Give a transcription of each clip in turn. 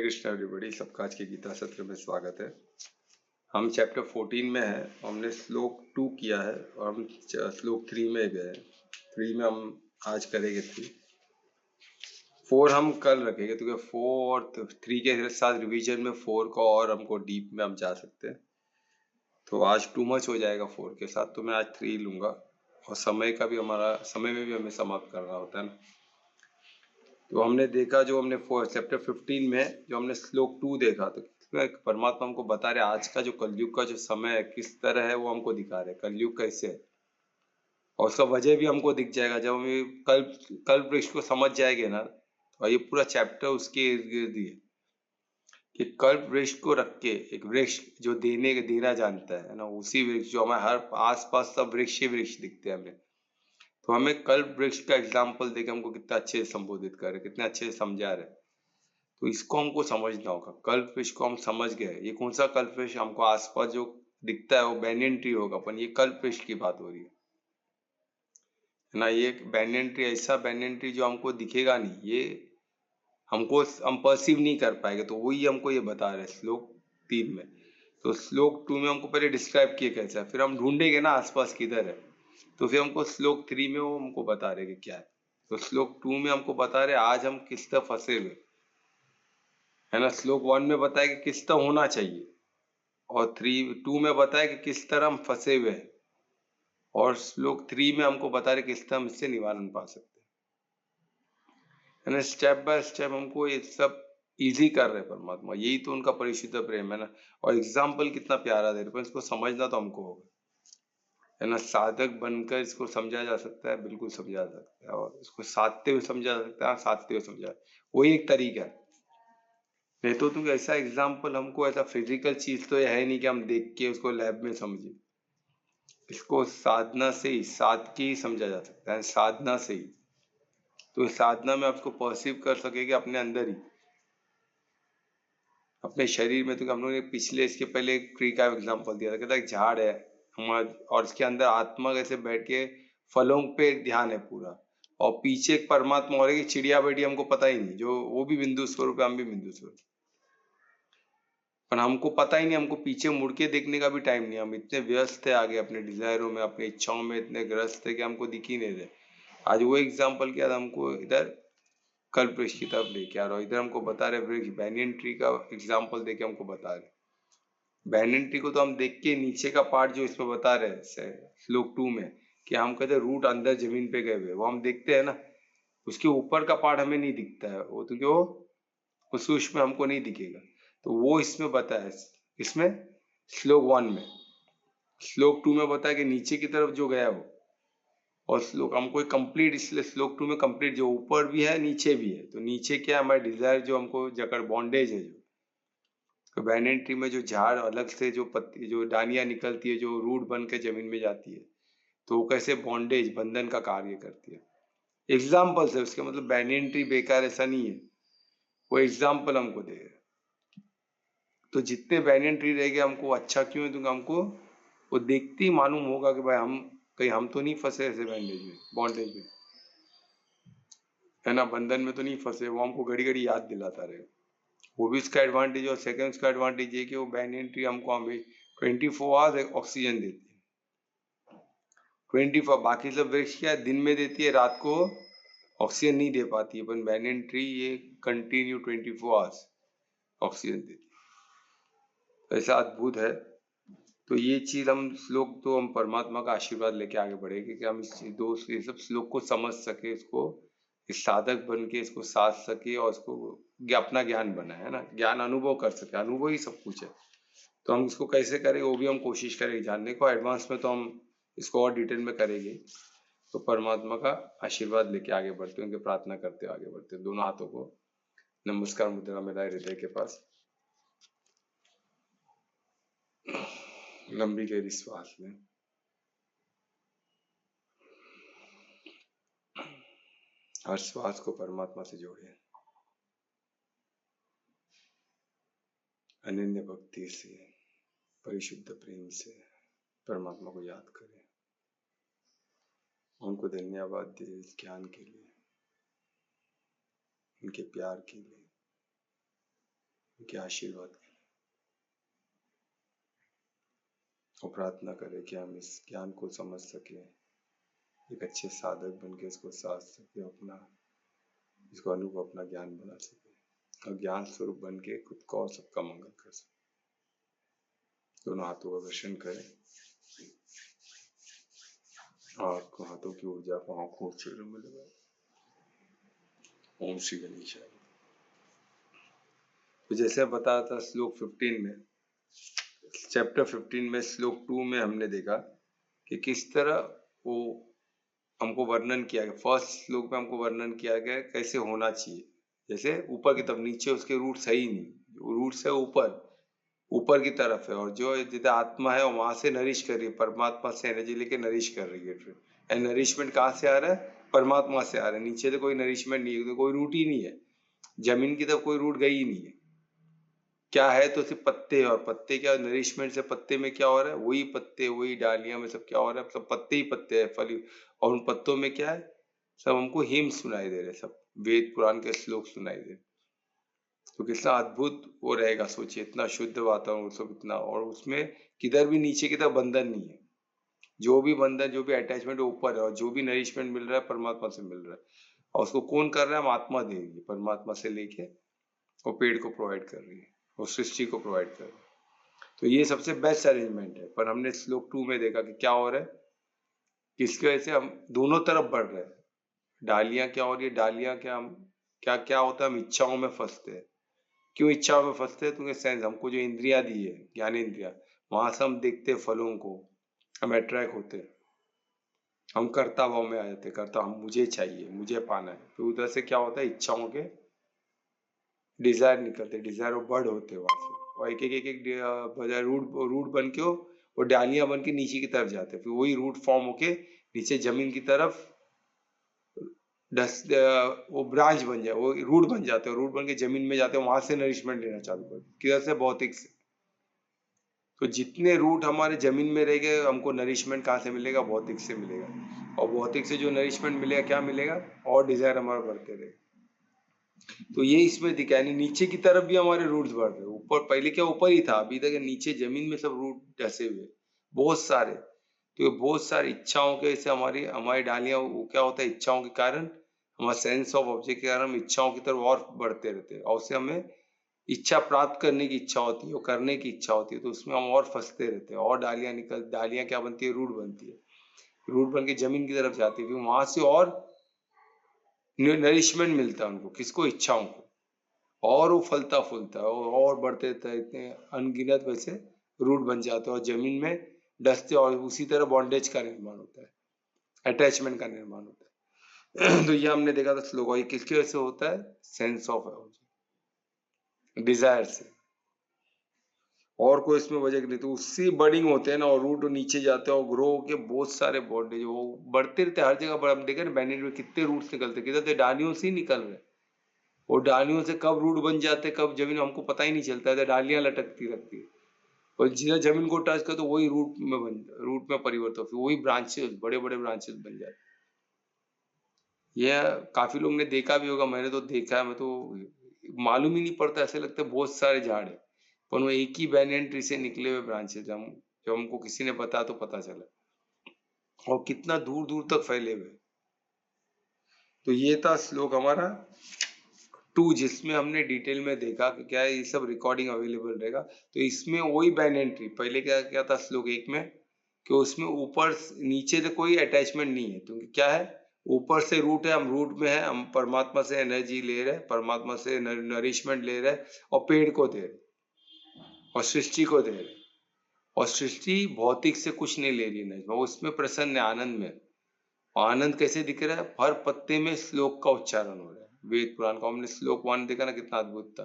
Krishna everybody, सबका आज के गीता सत्र में स्वागत है। हम चैप्टर 14 में हैं। हमने श्लोक 2 किया है और हम श्लोक 3 में गए। 3 में हम आज करेंगे 3। 4 हम कल रखेंगे क्योंकि 4 और 3 के साथ रिवीजन में 4 को और हमको डीप में हम जा सकते हैं। तो आज टू मच हो जाएगा 4 के साथ, तो मैं आज 3 लूंगा। और समय का भी समय में भी हमें समाप्त करना होता है ना। तो हमने देखा जो हमने चैप्टर 15 में जो हमने श्लोक 2 देखा, तो परमात्मा हमको बता रहे आज का जो कलयुग का जो समय है किस तरह है, वो हमको दिखा रहे कलयुग कैसे है। और उसका वजह भी हमको दिख जाएगा जब हम कल्प वृक्ष को समझ जाएंगे ना। और ये पूरा चैप्टर उसके इर्द गिर्द ही है कि कल्प वृक्ष को रख के एक वृक्ष जो देना जानता है ना, उसी वृक्ष जो हमारे हर आसपास सब वृक्ष ही वृक्ष दिखते हैं हमें। तो हमें कल्प वृक्ष का एग्जाम्पल देके हमको कितना अच्छे से संबोधित कर रहे, कितने अच्छे से समझा रहे। तो इसको हमको समझना होगा। कल्प वृक्ष को हम समझ गए, ये कौन सा कल्प वृक्ष हमको आसपास जो दिखता है वो बैनियन ट्री होगा, अपन ये कल्प वृक्ष की बात हो रही है ना। ये बैनियन ट्री ऐसा बैनियन ट्री जो हमको दिखेगा नहीं, ये हमको हम परसीव नहीं कर पाएंगे। तो वही हमको ये बता रहे श्लोक 3 में। तो श्लोक 2 में हमको पहले डिस्क्राइब किए कैसा है, फिर हम ढूंढेंगे ना आसपास किधर है। तो फिर हमको श्लोक 3 में वो हमको बता रहे कि क्या है। तो श्लोक 2 में हमको बता रहे आज हम किस तरह फंसे हुए है ना। श्लोक 1 में बताया कि किस तरह होना चाहिए, और 2 में बताया कि किस तरह हम फंसे हुए हैं, और श्लोक 3 में हमको बता रहे किस तरह हम इससे निवारण पा सकते हैं ना। स्टेप बाय स्टेप हमको ये सब इजी कर रहे परमात्मा, यही तो उनका परिशुद्ध प्रेम है ना। और एग्जाम्पल कितना प्यारा दे रहे, पर इसको समझना तो हमको होगा है ना। साधक बनकर इसको समझा जा सकता है, बिल्कुल समझा जा सकता है। और इसको साधते हुए समझा जा सकता है, साधते हुए समझा, वही एक तरीका है। नहीं तो तुम ऐसा एग्जाम्पल हमको ऐसा फिजिकल चीज तो है नहीं कि हम देख के उसको लैब में समझे। इसको साधना से ही साध के ही समझा जा सकता है, साधना से ही। तो साधना में आपको परसीव कर सकेगा अपने अंदर ही, अपने शरीर में। तो हम लोगों ने पिछले इसके पहले एक ट्री का एग्जाम्पल दिया था, कहता एक झाड़ है हमारा, और इसके अंदर आत्मा कैसे बैठ के फलों पे ध्यान है पूरा, और पीछे एक परमात्मा और एक चिड़िया बैठी, हमको पता ही नहीं, जो वो भी बिंदु स्वरूप है, हम भी बिंदु स्वरूप। पर हमको पता ही नहीं, हमको पीछे मुड़ के देखने का भी टाइम नहीं। हम इतने व्यस्त थे आगे अपने डिजायरों में, अपनी इच्छाओं में इतने ग्रस्त थे कि हमको दिख ही नहीं रहे। आज वो एग्जाम्पल क्या था, हमको इधर कल्प वृक्ष की तरफ लेके आ रहा, इधर हमको बता रहे वृक्ष बैनियन ट्री का एग्जाम्पल देके हमको बता रहे। बैनियन ट्री को तो हम देख के नीचे का पार्ट जो इसमें बता रहे श्लोक 2 में कि हम कहते रूट अंदर जमीन पे गए हुए, वो हम देखते हैं ना। उसके ऊपर का पार्ट हमें नहीं दिखता है, वो तो क्यों सूक्ष्म हमको नहीं दिखेगा। तो वो इसमें बताया, इसमें श्लोक 1 में। श्लोक 2 में बताया कि नीचे की तरफ जो गया वो, और श्लोक हमको कंप्लीट, इसलिए श्लोक 2 में कंप्लीट जो ऊपर भी है नीचे भी है। तो नीचे क्या है, हमारे डिजायर जो हमको जकड़ बॉन्डेज है, जो तो बैनियन ट्री में जो झाड़ अलग से जो पत्ती जो डानियां निकलती है, जो रूट बन के जमीन में जाती है, तो वो कैसे बॉन्डेज बंधन का कार्य करती है। एग्जाम्पल है उसके, मतलब बैनियन ट्री बेकार ऐसा नहीं है, वो एग्जाम्पल हमको दे रहे। तो जितने बैनियन ट्री रहेंगे हमको अच्छा क्यों है, क्योंकि हमको वो देखते ही मालूम होगा कि भाई हम कहीं हम तो नहीं फंसे ऐसे बैंडेज में, बॉन्डेज में है ना, बंधन में तो नहीं फंसे। वो हमको घड़ी घड़ी याद दिलाता रहे। वो भी इसका एडवांटेज, और सेकंड इसका एडवांटेज ये कि वो बैनियन ट्री हमको हमें 24 आवर्स ऑक्सीजन देती है। 24, बाकी सब वृक्ष क्या दिन में देती है, रात को ऑक्सीजन नहीं दे पाती है, पर बैनियन ट्री ये कंटिन्यू 24 आवर्स ऑक्सीजन देती है। ऐसा अद्भुत है। तो ये चीज हम श्लोक तो हम परमात्मा का आशीर्वाद लेके आगे बढ़ेंगे कि हम इस ये सब श्लोक को समझ सके, इसको इस साधक बन के इसको साध सके, और इसको अपना ज्ञान बनाए है ना, ज्ञान अनुभव कर सके। अनुभव ही सब कुछ है। तो हम इसको कैसे करेंगे वो भी हम कोशिश करेंगे जानने को। एडवांस में तो हम इसको और डिटेल में करेंगे। तो परमात्मा का आशीर्वाद लेके आगे बढ़ते हैं, उनकी प्रार्थना करते हुए आगे बढ़ते हैं। दोनों हाथों को नमस्कार मुद्रा में लाए हृदय के पास, लंबी गहरी श्वास लें। हर श्वास को परमात्मा से जोड़े, अनन्य भक्ति से, परिशुद्ध प्रेम से परमात्मा को याद करें। उनको धन्यवाद दें इस ज्ञान के लिए, उनके प्यार के लिए। उनके आशीर्वाद के और प्रार्थना करें कि हम इस ज्ञान को समझ सके, एक अच्छे साधक बन के इसको साध सके, अपना इसको अनुभव अपना ज्ञान बना सके और ज्ञान स्वरूप बन के खुद को और सबका मंगल कर सके। दोनों हाथों का दर्शन करें और हाथों की ऊर्जा को आंखों चेहरे में लगाएं। ओम श्री गणेशाय। तो जैसे बताया था श्लोक 15 में, चैप्टर 15 में श्लोक 2 में हमने देखा कि किस तरह वो हमको वर्णन किया गया। फर्स्ट श्लोक में हमको वर्णन किया गया कैसे होना चाहिए, जैसे ऊपर की तरफ, नीचे उसके रूट सही नहीं, रूट से ऊपर की तरफ है, और जो जितना आत्मा है वहां से नरिश कर रही है, परमात्मा से एनर्जी लेके नरिश कर रही है। फिर नरिशमेंट कहाँ से आ रहा है? परमात्मा से आ रहा है। नीचे तो कोई नरिशमेंट नहीं है, तो कोई रूट ही नहीं है, जमीन की तरफ कोई रूट गई ही नहीं है। क्या है तो सिर्फ पत्ते, और पत्ते क्या नरिशमेंट से पत्ते में क्या हो रहा है? वही पत्ते, वही डालियां में सब क्या हो रहा है? सब पत्ते ही पत्ते है, फल। और उन पत्तों में क्या है? सब हमको हिम सुनाई दे रहे, सब वेद पुराण के श्लोक सुनाई दे रहे। तो कितना अद्भुत वो रहेगा, सोचिए, इतना शुद्ध वातावरण, सब इतना, और उसमें किधर भी नीचे की तरफ बंधन नहीं है। जो भी बंधन, जो भी अटैचमेंट ऊपर है, और जो भी नरिशमेंट मिल रहा है परमात्मा से मिल रहा है। और उसको कौन कर रहा है? हम आत्मा दे रही है, परमात्मा से लेके वो पेड़ को प्रोवाइड कर रही है और सृष्टि को प्रोवाइड कर रही है। तो ये सबसे बेस्ट अरेंजमेंट है। पर हमने श्लोक 2 में देखा कि क्या हो रहा है, किसकी वजह से हम दोनों तरफ बढ़ रहे हैं। डालियां क्या हो रही है? डालियां क्या, हम क्या क्या होता है? हम इच्छाओं में फंसते हैं। क्यों इच्छाओं में फंसते हैं? क्योंकि सेंस, हमको जो इंद्रिया दी है, ज्ञान इंद्रिया, वहां से हम देखते हैं फलों को, हम अट्रैक्ट होते हैं, हम कर्ता भाव में आ जाते हैं। कर्ता, हम मुझे चाहिए, मुझे पाना है। तो उधर से क्या होता है? इच्छाओं के डिजायर निकलते, डिजायर और बर्ड होते हैं वहां से, और एक रूट बन के वो डालियां बन के नीचे की तरफ जाते हैं। फिर वही रूट फॉर्म होके नीचे जमीन की तरफ वो ब्रांच बन जाए, वो रूट बन जाते हैं, रूट बन के जमीन में जाते हैं, वहां से नरिशमेंट लेना चालू करते। किधर से? भौतिक से। तो जितने रूट हमारे जमीन में रह गए, हमको नरिशमेंट कहाँ से मिलेगा? भौतिक से मिलेगा। और भौतिक से जो नरिशमेंट मिलेगा, क्या मिलेगा? और डिजायर हमारा बढ़ते रहेगा। तो ये इसमें दिखा, यानी नीचे की तरफ भी हमारे रूट्स बढ़ रहे। ऊपर पहले क्या ऊपर ही था, अभी तक नीचे जमीन में सब रूट धसे हुए बहुत सारे। तो ये बहुत सारी इच्छाओं के से हमारी हमारी डालियां, वो क्या होता है? इच्छाओं के कारण, हमारा सेंस ऑफ ऑब्जेक्ट के कारण हम इच्छाओं की तरफ और बढ़ते रहते हैं, और उससे हमें इच्छा प्राप्त करने की इच्छा होती है, वो करने की इच्छा होती है, तो उसमें हम और फंसते रहते हैं, और डालियां क्या बनती है? रूट बनती है, रूट बन के जमीन की तरफ जाती है। फिर वहां से और नरिशमेंट मिलता है उनको, किसको? इच्छाओं को, और वो फलता फूलता है और बढ़ते रहता है, इतने अनगिनत वैसे रूट बन जाते हैं, और जमीन में डसते, और उसी तरह बॉन्डेज का निर्माण होता है, अटैचमेंट का निर्माण होता है। तो ये हमने देखा था श्लोक, ये किसकी वजह से होता है? सेंस ऑफ डिजायर से, और कोई इसमें वजह नहीं। तो उससे बर्डिंग होते हैं ना, और रूट नीचे जाते हैं, और ग्रो के बहुत सारे बॉन्डेज वो बढ़ते रहते हैं हर जगह। हम देखे ना बैनिट में कितने रूट्स निकलते, किधर? डालियों से ही निकल रहे। और डालियों से कब रूट बन जाते, कब जमीन, हमको पता ही नहीं चलता है। डालियां लटकती रहती है, और जिधर जमीन को टच कर तो वही रूट में परिवर्तन, फिर वही ब्रांचेस, बड़े बड़े ब्रांचेस बन जाते। यह काफी लोग ने देखा भी होगा, मैंने तो देखा है, मैं तो मालूम ही नहीं पड़ता, ऐसे लगता है बहुत सारे झाड़ है, पर वो एक ही बैनियन ट्री से निकले हुए ब्रांचेस। जब हमको किसी ने बताया तो पता चला, और कितना दूर दूर तक फैले हुए। तो ये था श्लोक हमारा 2, जिसमें हमने डिटेल में देखा कि क्या है, ये सब रिकॉर्डिंग अवेलेबल रहेगा। तो इसमें वही बैनियन ट्री, पहले क्या क्या था श्लोक 1 में, कि उसमें ऊपर नीचे से कोई अटैचमेंट नहीं है, क्योंकि क्या है? ऊपर से रूट है, हम रूट में है, हम परमात्मा से एनर्जी ले रहे हैं, परमात्मा से नरिशमेंट ले रहे हैं, और पेड़ को दे रहे, और सृष्टि को दे रहे। और सृष्टि भौतिक से कुछ नहीं ले रही, नहीं, वो उसमें प्रसन्न है, आनंद में। आनंद कैसे दिख रहा है? हर पत्ते में श्लोक का उच्चारण हो रहा है। वेद पुराण का हमने श्लोक 1 देखा ना, कितना अद्भुत था।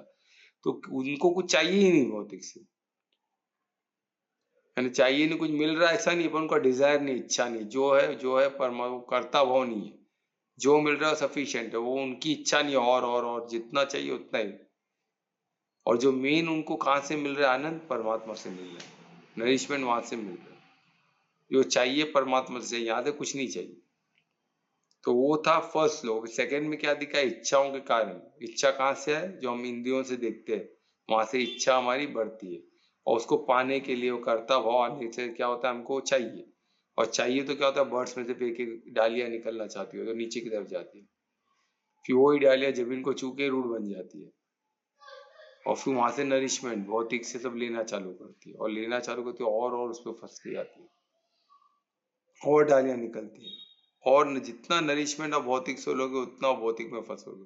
तो उनको कुछ चाहिए ही नहीं भौतिक से, यानी चाहिए नहीं, कुछ मिल रहा है ऐसा नहीं, पर उनका डिजायर नहीं, इच्छा नहीं, जो है परमात्मा, कर्ता भाव नहीं है। जो मिल रहा है सफिशिएंट है, वो उनकी इच्छा नहीं, और जितना चाहिए उतना ही। और जो मेन उनको कहाँ से मिल रहा है? आनंद परमात्मा से मिल रहा है, नरिशमेंट वहां से मिल रहा है। जो चाहिए परमात्मा से, यहाँ से कुछ नहीं चाहिए। तो वो था फर्स्ट श्लोक। सेकंड में क्या दिखा? इच्छाओं के कारण। इच्छा कहाँ से है? जो हम इंद्रियों से देखते हैं, वहां से इच्छा हमारी बढ़ती है और उसको पाने के लिए, वो कर्ता भाव आने से क्या होता है, हमको चाहिए। और चाहिए तो क्या होता है, बर्ड्स में से एक एक डालियां निकलना चाहती हो तो नीचे की तरफ जाती है, फिर वही डालियां जमीन को छू के रूट बन जाती है और फिर वहां से नरिशमेंट भौतिक से सब लेना चालू करती है और लेना चालू करती है और उस पर फंस के जाती है और डालियां निकलती है और जितना नरिशमेंट आप भौतिक से लोगे उतना भौतिक में फंसोगे।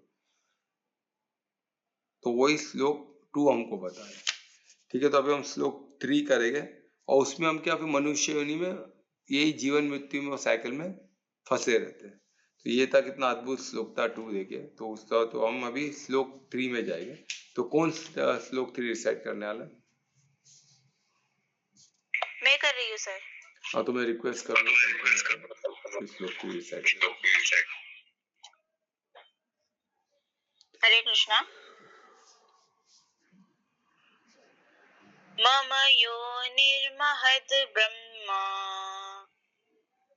तो वही श्लोक 2 हमको बताया। ठीक है, तो अभी हम श्लोक 3 करेंगे और उसमें हम क्या, फिर मनुष्य योनि में यही जीवन मृत्यु में साइकिल में फंसे रहते हैं। तो ये था कितना अद्भुत श्लोक था 2 देखिए। तो उसका तो हम अभी श्लोक 3 में जाएंगे। तो कौन श्लोक 3 रिसाइट करने वाला है? मैं कर रही हूँ सर। हाँ, तो मैं रिक्वेस्ट करूँगा श्लोक 3 रिसाइट। हरे कृष्णा। मम योनिर्महद् ब्रह्मा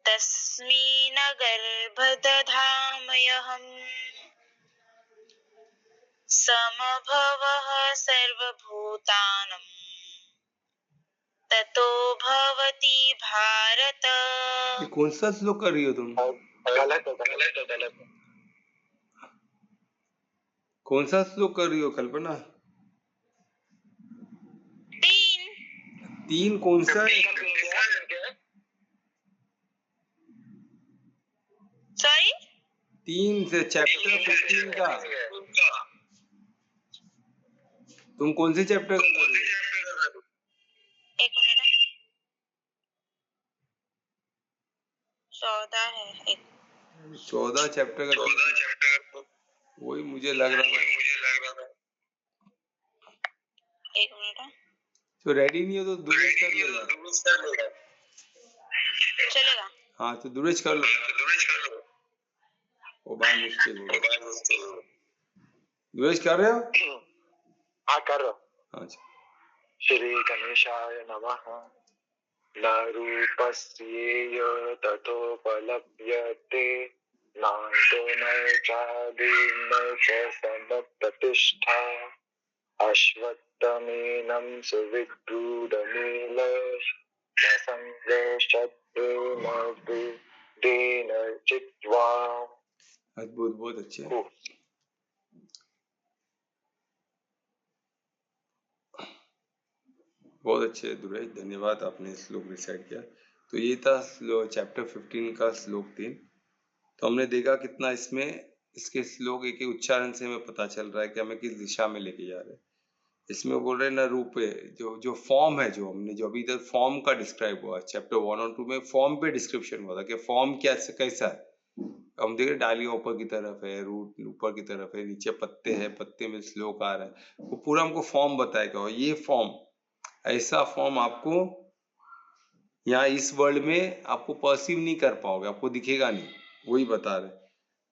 तस्मिन् गर्भदधाम्यहम् समभवः सर्वभूतानां ततो भवति भारत। ये कौन सा श्लोक कर रही हो तुम? गलत। कौन सा श्लोक कर रही हो कल्पना? 3 कौन सा है? सॉरी, 3 से चैप्टर 15 का। तुम कौन से चैप्टर का कर रही हो? एक मिनट, 14 है। 14 चैप्टर का। वही मुझे लग रहा था। एक मिनट, तो रेडी नहीं हो तो दुरुस्त कर लेगा। चलेगा। हाँ, तो दुरुस्त कर लो। वो बाय मिस्टेक हो गया। दुरुस्त कर रहे हो? हाँ, कर रहा हूँ। अच्छा। श्री गणेशाय नमः। न रूपस्येय ततोपलभ्यते नान्तो न चादिर्न च समप्रतिष्ठा अश्वत्थमेनं सुविद्रुढमील न संदेशत्वेन बुद्धेन चित्वा। अद्भुत, बहुत अच्छे। बहुत अच्छे दुरेश, धन्यवाद, आपने श्लोक रिसाइट किया। तो ये था चैप्टर 15 का श्लोक 3। तो हमने देखा कितना इसमें इसके श्लोक एक उच्चारण से हमें पता चल रहा है कि हमें किस दिशा में लेके जा रहे हैं। इसमें बोल रहे हैं ना रूप है, जो फॉर्म है, जो हमने जो अभी तक फॉर्म का डिस्क्राइब हुआ चैप्टर 1 और 2 में, फॉर्म पे डिस्क्रिप्शन हुआ था कि फॉर्म कैसा है। हम देख रहे डालियां ऊपर की तरफ है, रूट ऊपर की तरफ है, नीचे पत्ते हैं, पत्ते में श्लोक आ रहा है, वो पूरा हमको फॉर्म बताएगा। और ये फॉर्म, ऐसा फॉर्म आपको यहाँ इस वर्ल्ड में आपको परसीव नहीं कर पाओगे, आपको दिखेगा नहीं। वही बता रहे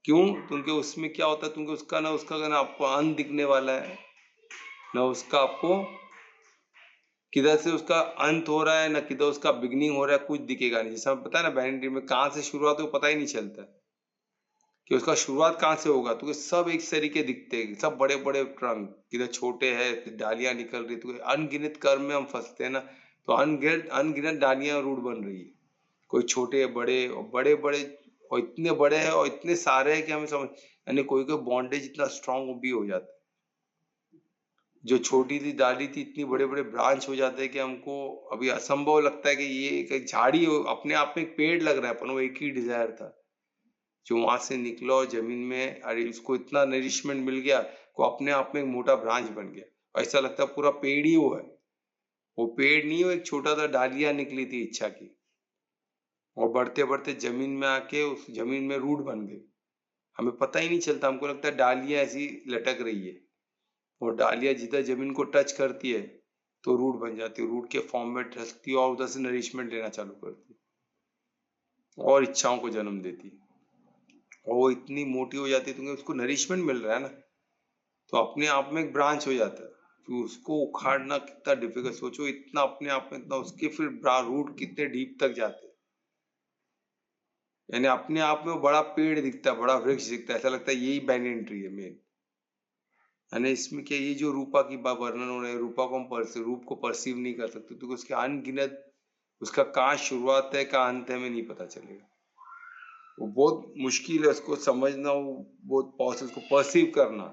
क्यों, क्योंकि उसमें क्या होता है, तुमको उसका ना आपको अंत दिखने वाला है, ना उसका आपको किधर से उसका अंत हो रहा है, ना किधर उसका बिगनिंग हो रहा है, कुछ दिखेगा नहीं। जैसा पता है ना बैनिटी में कहाँ से शुरुआत हो पता ही नहीं चलता कि उसका शुरुआत कहाँ से होगा। तो सब एक तरीके दिखते हैं, सब बड़े बड़े ट्रंक, किधर छोटे हैं, डालियां निकल रही, तो अनगिनत कर्म में हम फंसते हैं ना। तो अनगिनत डालियां रूट बन रही है, कोई छोटे बड़े बड़े बड़े, और इतने बड़े हैं और इतने सारे हैं कि हमें समझ, यानी कोई बॉन्डेज इतना स्ट्रांग भी हो जाता है। जो छोटी सी डाली थी इतनी बड़े बड़े ब्रांच हो जाते हैं कि हमको अभी असंभव लगता है कि ये एक झाड़ी अपने आप में एक पेड़ लग रहा है, पर वो एक ही डिजायर था जो वहां से निकला और जमीन में, अरे उसको इतना नरिशमेंट मिल गया, को अपने आप में एक मोटा ब्रांच बन गया। ऐसा लगता है पूरा पेड़ ही वो है। वो पेड़ नहीं, वो एक छोटा सा डालियां निकली थी इच्छा की, और बढ़ते बढ़ते जमीन में आके उस जमीन में रूट बन गई। हमें पता ही नहीं चलता, हमको लगता है डालियां ऐसी लटक रही है, और डालियां जिधर जमीन को टच करती है तो रूट बन जाती है, रूट के फॉर्म में धसती है और उधर से नरिशमेंट लेना चालू करती है और इच्छाओं को जन्म देती है, और वो इतनी मोटी हो जाती है क्योंकि उसको नरिशमेंट मिल रहा है ना, तो अपने आप में एक ब्रांच हो जाता है। तो उसको उखाड़ना कितना डिफिकल्ट, सोचो इतना अपने आप में इतना, उसके फिर रूट कितने डीप तक जाते हैं, यानी अपने आप में वो बड़ा पेड़ दिखता है, बड़ा वृक्ष दिखता है, ऐसा लगता है यही बैनियन ट्री है मेन। यानी इसमें क्या, ये जो रूपा की वर्णन हो रहा है, रूपा को हम रूप को परसीव नहीं कर सकते, तो उसके अनगिनत, उसका कहाँ शुरुआत है कहाँ अंत है हमें नहीं पता चलेगा। वो बहुत मुश्किल है उसको समझना, वो बहुत पॉसिबल, उसको परसीव करना,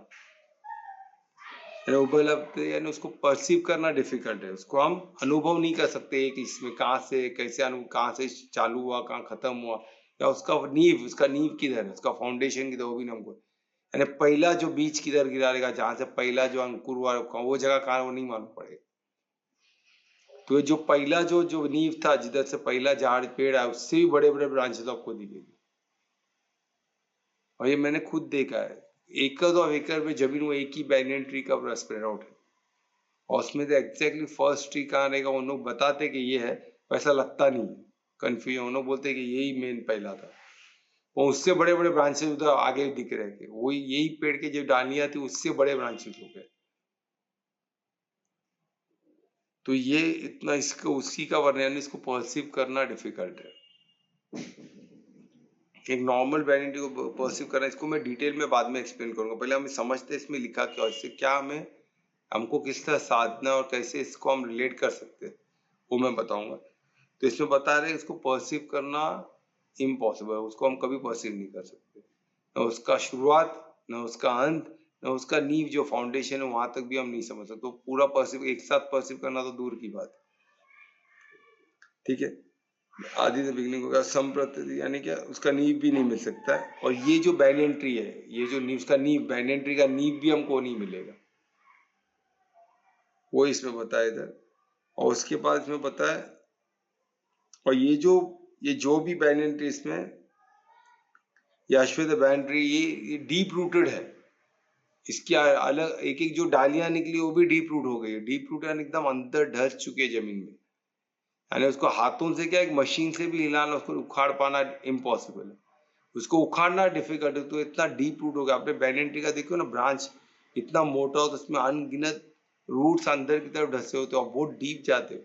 यानी उपलब्ध, यानी उसको परसीव करना डिफिकल्ट है, उसको हम अनुभव नहीं कर सकते एक इसमें कहाँ से कैसे कहाँ से चालू हुआ कहाँ खत्म हुआ, या उसका नींव किधर है, उसका फाउंडेशन किधर, वो भी हमको, यानी पहला जो बीज किधर गिरा रहेगा, जहां से पहला जो अंकुर हुआ वो जगह कहाँ, वो नहीं मालूम पड़ेगा। तो जो पहला जो नींव था, जिधर से पहला झाड़ पेड़ है, उससे भी बड़े बड़े ब्रांचेस आपको दिखेगी, और ये मैंने खुद देखा है। एकड़ में जमीन वो एक ही बैनियन ट्री का स्प्रेड आउट है, और उसमें तो एग्जैक्टली फर्स्ट ट्री कहाँ रहेगा उन लोग बताते कि ये है, वैसा लगता नहीं, कंफ्यूजन, उन लोग बोलते कि यही मेन पहला था, और उससे बड़े बड़े ब्रांचेस उधर आगे दिख रहे थे, वही यही पेड़ के जो डालियां थी उससे बड़े ब्रांचेस हो गए। तो ये इतना इसको उसी का वर्णन, इसको परसीव करना डिफिकल्ट है। एक नॉर्मल बैनिटी को परसीव करना, इसको मैं डिटेल में बाद में एक्सप्लेन करूंगा, पहले हमें समझते हैं इसमें लिखा क्या, इससे क्या हमें हमको किस तरह साधना और कैसे इसको हम रिलेट कर सकते हैं वो मैं बताऊंगा। तो इसमें बता रहे इसको परसीव करना इम्पॉसिबल है, उसको हम कभी परसीव नहीं कर सकते, न उसका शुरुआत न उसका अंत न उसका नींव जो फाउंडेशन है वहां तक भी हम नहीं समझ सकते, तो पूरा परसीव एक साथ परसीव करना तो दूर की बात है। ठीक है, आदि से बिगनिंग होगा, संप्रति यानी क्या, उसका नींव भी नहीं मिल सकता है, और ये जो बैनियन ट्री है, ये जो नींव का नींव, बैनियन ट्री का नींव भी हमको नहीं मिलेगा, वो इसमें बताया इधर। और उसके बाद इसमें बताया, और ये जो भी बैनियन ट्री इसमें, ये अश्वत्थ बैनियन ट्री, ये डीप रूटेड है, इसकी अलग एक एक जो डालियां निकली वो भी डीप रूट हो गई है, डीप रूट यानी एकदम अंदर ढस चुके हैं जमीन में, यानी उसको हाथों से क्या, एक मशीन से भी हिलाना, उसको उखाड़ पाना इम्पॉसिबल है, उसको उखाड़ना डिफिकल्ट है, तो इतना डीप रूट हो गया। आपने बैनियन ट्री का देखो ना, ब्रांच इतना मोटा हो तो उसमें अनगिनत रूट्स अंदर की तरफ ढसे होते हैं और बहुत डीप जाते हैं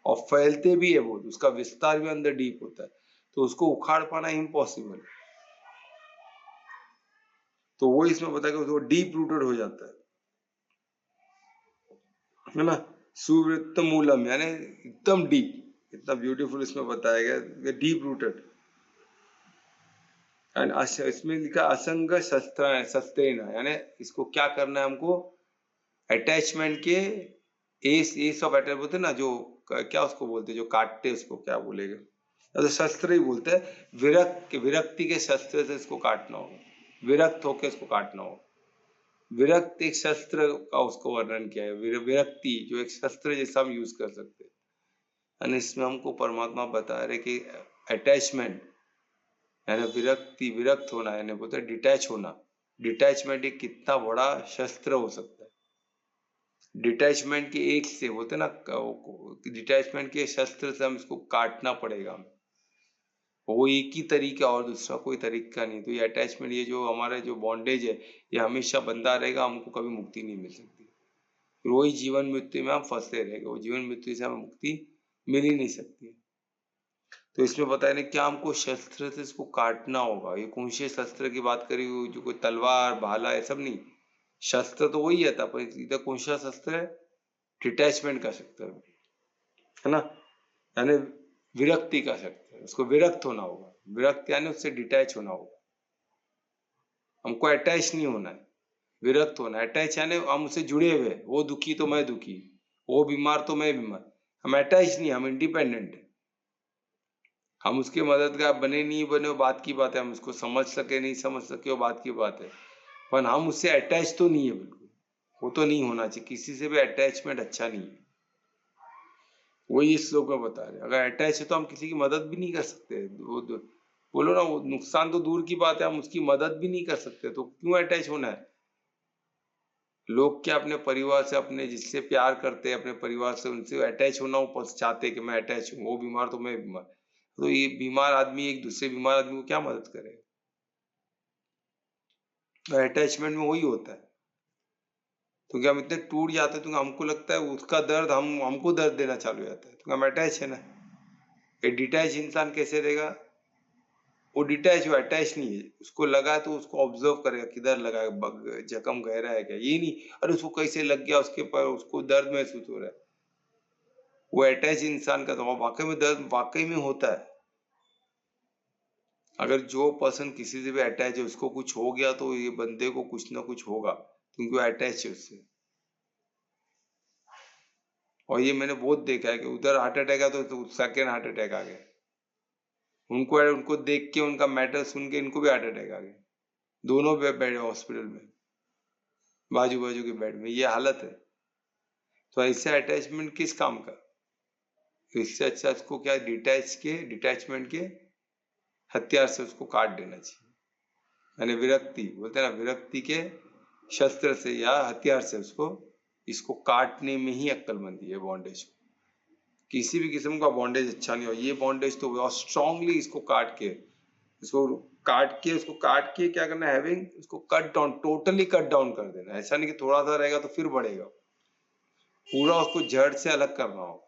और फैलते भी है बहुत, उसका विस्तार भी अंदर डीप होता है, तो उसको उखाड़ पाना इम्पॉसिबल है। तो वो इसमें बता के उसको डीप रूटेड हो जाता है ना। सुवृत्त मूलम यानी एकदम डीप, इतना ब्यूटीफुल इसमें बताया गया, डीप रूटेड। इसमें लिखा असंग सस्तेन, यानी इसको क्या करना है हमको, अटैचमेंट के एस ऑफ अटैच बोलते ना, जो क्या उसको बोलते हैं, जो काटते उसको क्या बोलेगा, तो शस्त्र ही बोलते हैं, विरक्ति के शस्त्र से इसको काटना होगा, विरक्त होकर इसको काटना होगा। विरक्त एक शस्त्र का उसको वर्णन किया है, विरक्ति जो एक शस्त्र जैसा हम यूज कर सकते हैं, यानी इसमें हमको परमात्मा बता रहे कि अटैचमेंट यानी विरक्त होना, यानी बोलते हैं डिटैच होना, डिटैचमेंट एक कितना बड़ा शस्त्र हो सकता है। डिटैचमेंट के एक से बोलते ना, डिटैचमेंट के शस्त्र से हम इसको काटना पड़ेगा हमें, वो एक ही तरीका और दूसरा कोई तरीका नहीं। तो ये अटैचमेंट, ये जो हमारा जो बॉन्डेज है, ये हमेशा बंधा रहेगा, हमको कभी मुक्ति नहीं मिल सकती, फिर वही जीवन मृत्यु में हम फंसते रहेंगे, वो जीवन मृत्यु से हमें मुक्ति मिल ही नहीं सकती। तो इसमें बताया नहीं क्या, हमको शस्त्र से इसको काटना होगा। ये कौन से शस्त्र की बात करी, जो कोई तलवार भाला है सब नहीं, शस्त्र तो वही है था, पर इधर कौन सा शस्त्र है, डिटैचमेंट का शस्त्र है ना, यानी विरक्ति का शस्त्र, उसको विरक्त होना होगा, विरक्त यानी उससे डिटैच होना होगा, हमको अटैच नहीं होना है, विरक्त होना है। अटैच यानी हम उससे जुड़े हुए, वो दुखी तो मैं दुखी, वो बीमार तो मैं बीमार, हम अटैच नहीं, हम इंडिपेंडेंट है, हम उसके मददगार बने नहीं बने वो बात की बात है, हम उसको समझ सके नहीं समझ सके वो बात की बात है, पर हम उससे अटैच तो नहीं है बिल्कुल, वो तो नहीं होना चाहिए, किसी से भी अटैचमेंट अच्छा नहीं है। वही इस श्लोक में बता रहे, अगर अटैच है तो हम किसी की मदद भी नहीं कर सकते, बोलो ना, वो नुकसान तो दूर की बात है, हम उसकी मदद भी नहीं कर सकते, तो क्यों अटैच होना है। लोग क्या अपने परिवार से, अपने जिससे प्यार करते हैं अपने परिवार से, उनसे अटैच होना वो चाहते कि मैं अटैच हूँ, वो बीमार तो मैं बीमार, तो ये बीमार आदमी एक दूसरे बीमार आदमी को क्या मदद करेगा। तो अटैचमेंट में वही होता है, तो क्या हम इतने टूट जाते हैं तो हमको लगता है उसका दर्द हमको दर्द देना चालू हो जाता है, तो हम अटैच है ना। एक डिटैच इंसान कैसे रहेगा, वो डिटैच हुआ, अटैच नहीं है। उसको लगा तो उसको ऑब्जर्व करेगा किधर लगा है, जख्म गहरा है क्या, ये नहीं अरे उसको कैसे लग गया उसके पर, उसको दर्द महसूस हो रहा है। वो अटैच इंसान का तो वाकई में दर्द वाकई में होता है। अगर जो पर्सन किसी से भी अटैच है उसको कुछ हो गया तो ये बंदे को कुछ ना कुछ होगा, क्योंकि वो अटैच है उससे। और ये मैंने बहुत देखा है कि उधर हार्ट अटैक आ तो सेकेंड हार्ट अटैक आ गया, उनको देख के उनका मैटर सुन के इनको भी हार्ट अटैक आ गया। दोनों बेड हॉस्पिटल में, बाजू बाजू के बेड में, ये हालत है। तो ऐसे अटैचमेंट किस काम का? इससे अच्छा उसको क्या डिटैचमेंट के हथियार से उसको काट देना चाहिए। यानी विरक्ति बोलते हैं ना, विरक्ति के शस्त्र से या हथियार से उसको, इसको काटने में ही अक्लमंदी है। बॉन्डेज, किसी भी किस्म का बॉन्डेज अच्छा नहीं हो, ये बॉन्डेज तो बहुत स्ट्रांगली इसको काट के क्या करना है, हैविंग उसको cut down, totally cut down कर देना। ऐसा नहीं कि थोड़ा सा रहेगा तो फिर बढ़ेगा, पूरा उसको जड़ से अलग करना हो।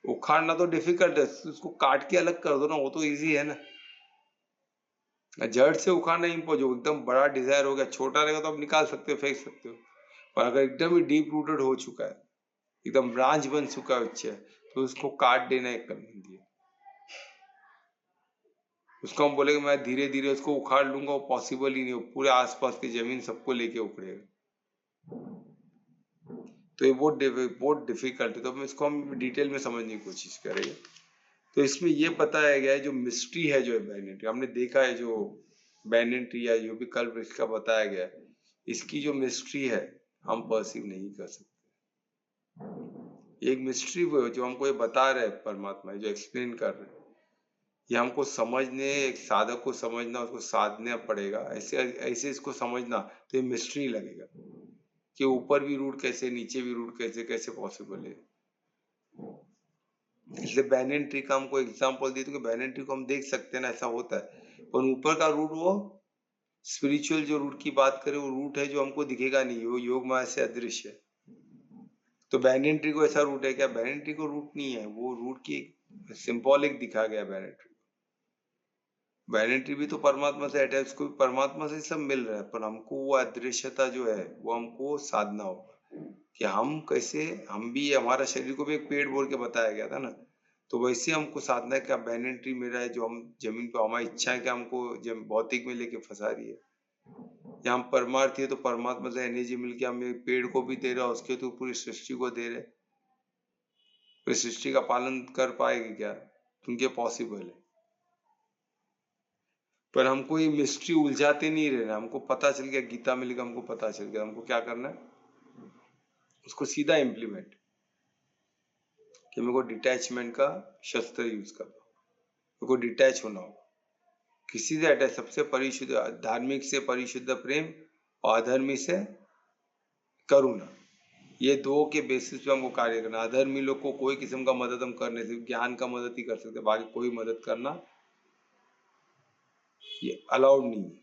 उखाड़ना तो डिफिकल्ट है, उसको काट के अलग कर दो ना, वो तो इजी है ना। जड़ से उखाड़ना जो एकदम बड़ा डिजायर हो गया, छोटा रहेगा तो आप निकाल सकते हो, फेंक सकते हो। पर अगर एकदम ही डीप रूटेड हो चुका है, एकदम ब्रांच बन चुका है उच्च, तो उसको काट देना एक कलमंदी है। उसको हम बोलेंगे मैं धीरे धीरे उसको उखाड़ लूंगा, वो पॉसिबल ही नहीं हो, पूरे आसपास की जमीन सबको लेके उखड़ेगा। तो ये बहुत डिफिकल्ट है, तो इसको हम डिटेल में समझने की कोशिश करेंगे। तो इसमें ये बताया गया है जो मिस्ट्री है, जो बैनियन ट्री हमने देखा है, जो बैनियन ट्री या जो भी कल्प वृक्ष का बताया गया है, इसकी जो मिस्ट्री है हम परसीव नहीं कर सकते। एक मिस्ट्री वो जो हमको ये बता रहे हैं परमात्मा, जो एक्सप्लेन कर रहे हैं, ये हमको समझने, एक साधक को समझना, उसको साधना पड़ेगा। ऐसे ऐसे इसको समझना तो ये मिस्ट्री लगेगा कि ऊपर भी रूट कैसे, नीचे भी रूट कैसे, कैसे पॉसिबल है। इसलिए बैनियन ट्री का हमको एग्जांपल दी, तो बैनियन ट्री को हम देख सकते हैं ना, ऐसा होता है। पर ऊपर का रूट, वो स्पिरिचुअल जो रूट की बात करें, वो रूट है जो हमको दिखेगा नहीं, वो योग माया से अदृश्य है। तो बैनियन ट्री को ऐसा रूट है क्या? बैनियन ट्री को रूट नहीं है, वो रूट की सिंबॉलिक दिखा गया बैनियन ट्री। बैनियन ट्री भी तो परमात्मा से अटैच, उसको भी परमात्मा से सब मिल रहा है, पर हमको वो अदृश्यता जो है वो हमको साधना होगा कि हम कैसे, हम भी, हमारा शरीर को भी एक पेड़ बोल के बताया गया था ना, तो वैसे हमको साधना है कि बैनियन ट्री मेरा है, जो हम जमीन पे हमारी इच्छा है कि हमको जब भौतिक में लेके फंसा रही है, या हम परमार्थी है तो परमात्मा से एनर्जी मिलके हमें पेड़ को भी दे रहा है, उसके तो पूरी सृष्टि को दे रहे। तो सृष्टि का पालन कर पाएगी क्या? क्योंकि पॉसिबल है। पर हमको ये मिस्ट्री उलझाते नहीं रहना। हमको पता चल गया, गीता में लिखा, हमको पता चल गया, हमको क्या करना है, उसको सीधा इम्प्लीमेंट, कि मेरे को डिटैचमेंट का शस्त्र यूज करना, मेरे को डिटैच होना हो किसी से अटैच। सबसे परिशुद्ध, धार्मिक से परिशुद्ध प्रेम और अधर्मी से करुणा, ये दो के बेसिस पे हमको कार्य करना। अधर्मी लोग को कोई किस्म का मदद हम कर नहीं सकते, ज्ञान का मदद ही कर सकते, बाकी कोई मदद करना ये अलाउड नहीं है।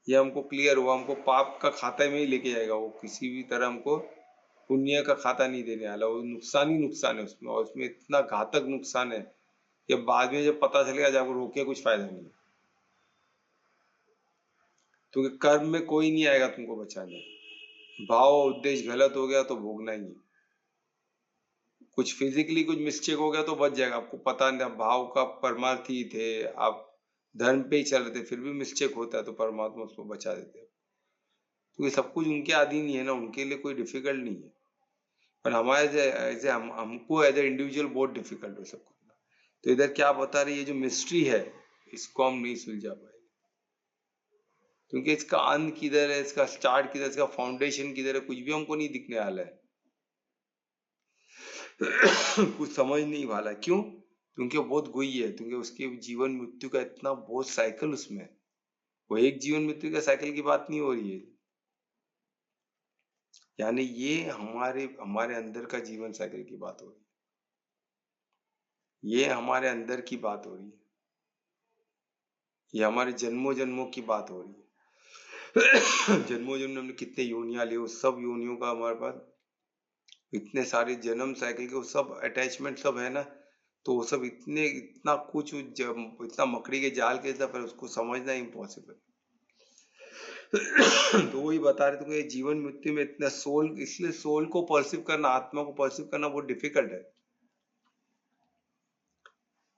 ये हमको क्लियर हुआ, हमको पाप का खाता में ही लेके जाएगा वो, किसी भी तरह हमको पुण्य का खाता नहीं देने वाला। वो नुकसान ही नुकसान है उसमें, और उसमें इतना घातक नुकसान है कि बाद में जब पता चलेगा, जब रोके कुछ फायदा नहीं, क्योंकि कर्म में कोई नहीं आएगा तुमको बचाने। भाव उद्देश्य गलत हो गया तो भोगना ही है। कुछ फिजिकली कुछ मिस्टेक हो गया तो बच जाएगा, आपको पता नहीं, भाव का परमार्थी थे आप, धर्म पे ही चल रहे थे, फिर भी मिस्टेक होता है तो परमात्मा उसको बचा देते हैं। तो ये सब कुछ उनके अधीन ही है ना, उनके लिए कोई डिफिकल्ट नहीं है। पर हमारे ऐसे हमको एज ए इंडिविजुअल बहुत डिफिकल्ट हो सब करना। तो इधर क्या बता रही है, जो मिस्ट्री है इसको हम नहीं सुलझा पाएंगे, क्योंकि इसका अंत किधर है, इसका स्टार्ट किधर, इसका फाउंडेशन किधर है, कुछ भी हमको नहीं दिखने वाला है। कुछ समझ नहीं वाला, क्यों? क्योंकि वो बहुत गुई है, क्योंकि उसके जीवन मृत्यु का इतना बहुत साइकिल उसमें, वो एक जीवन मृत्यु का साइकिल की बात नहीं हो रही है। यानी ये हमारे हमारे अंदर का जीवन साइकिल की बात हो रही है, ये हमारे अंदर की बात हो रही है, ये हमारे जन्मों जन्मों की बात हो रही है। जन्मों जन्म हमने कितने योनियां लिए, उस सब योनियों का हमारे पास इतने सारे जन्म साइकिल के, वो सब अटैचमेंट सब है ना, तो वो सब इतना कुछ इतना मकड़ी के जाल के जैसा, पर उसको समझना इम्पॉसिबल। तो वही बता रहे थे, जीवन मृत्यु में इतना सोल, इसलिए सोल को परसीव करना, आत्मा को परसीव करना बहुत डिफिकल्ट है।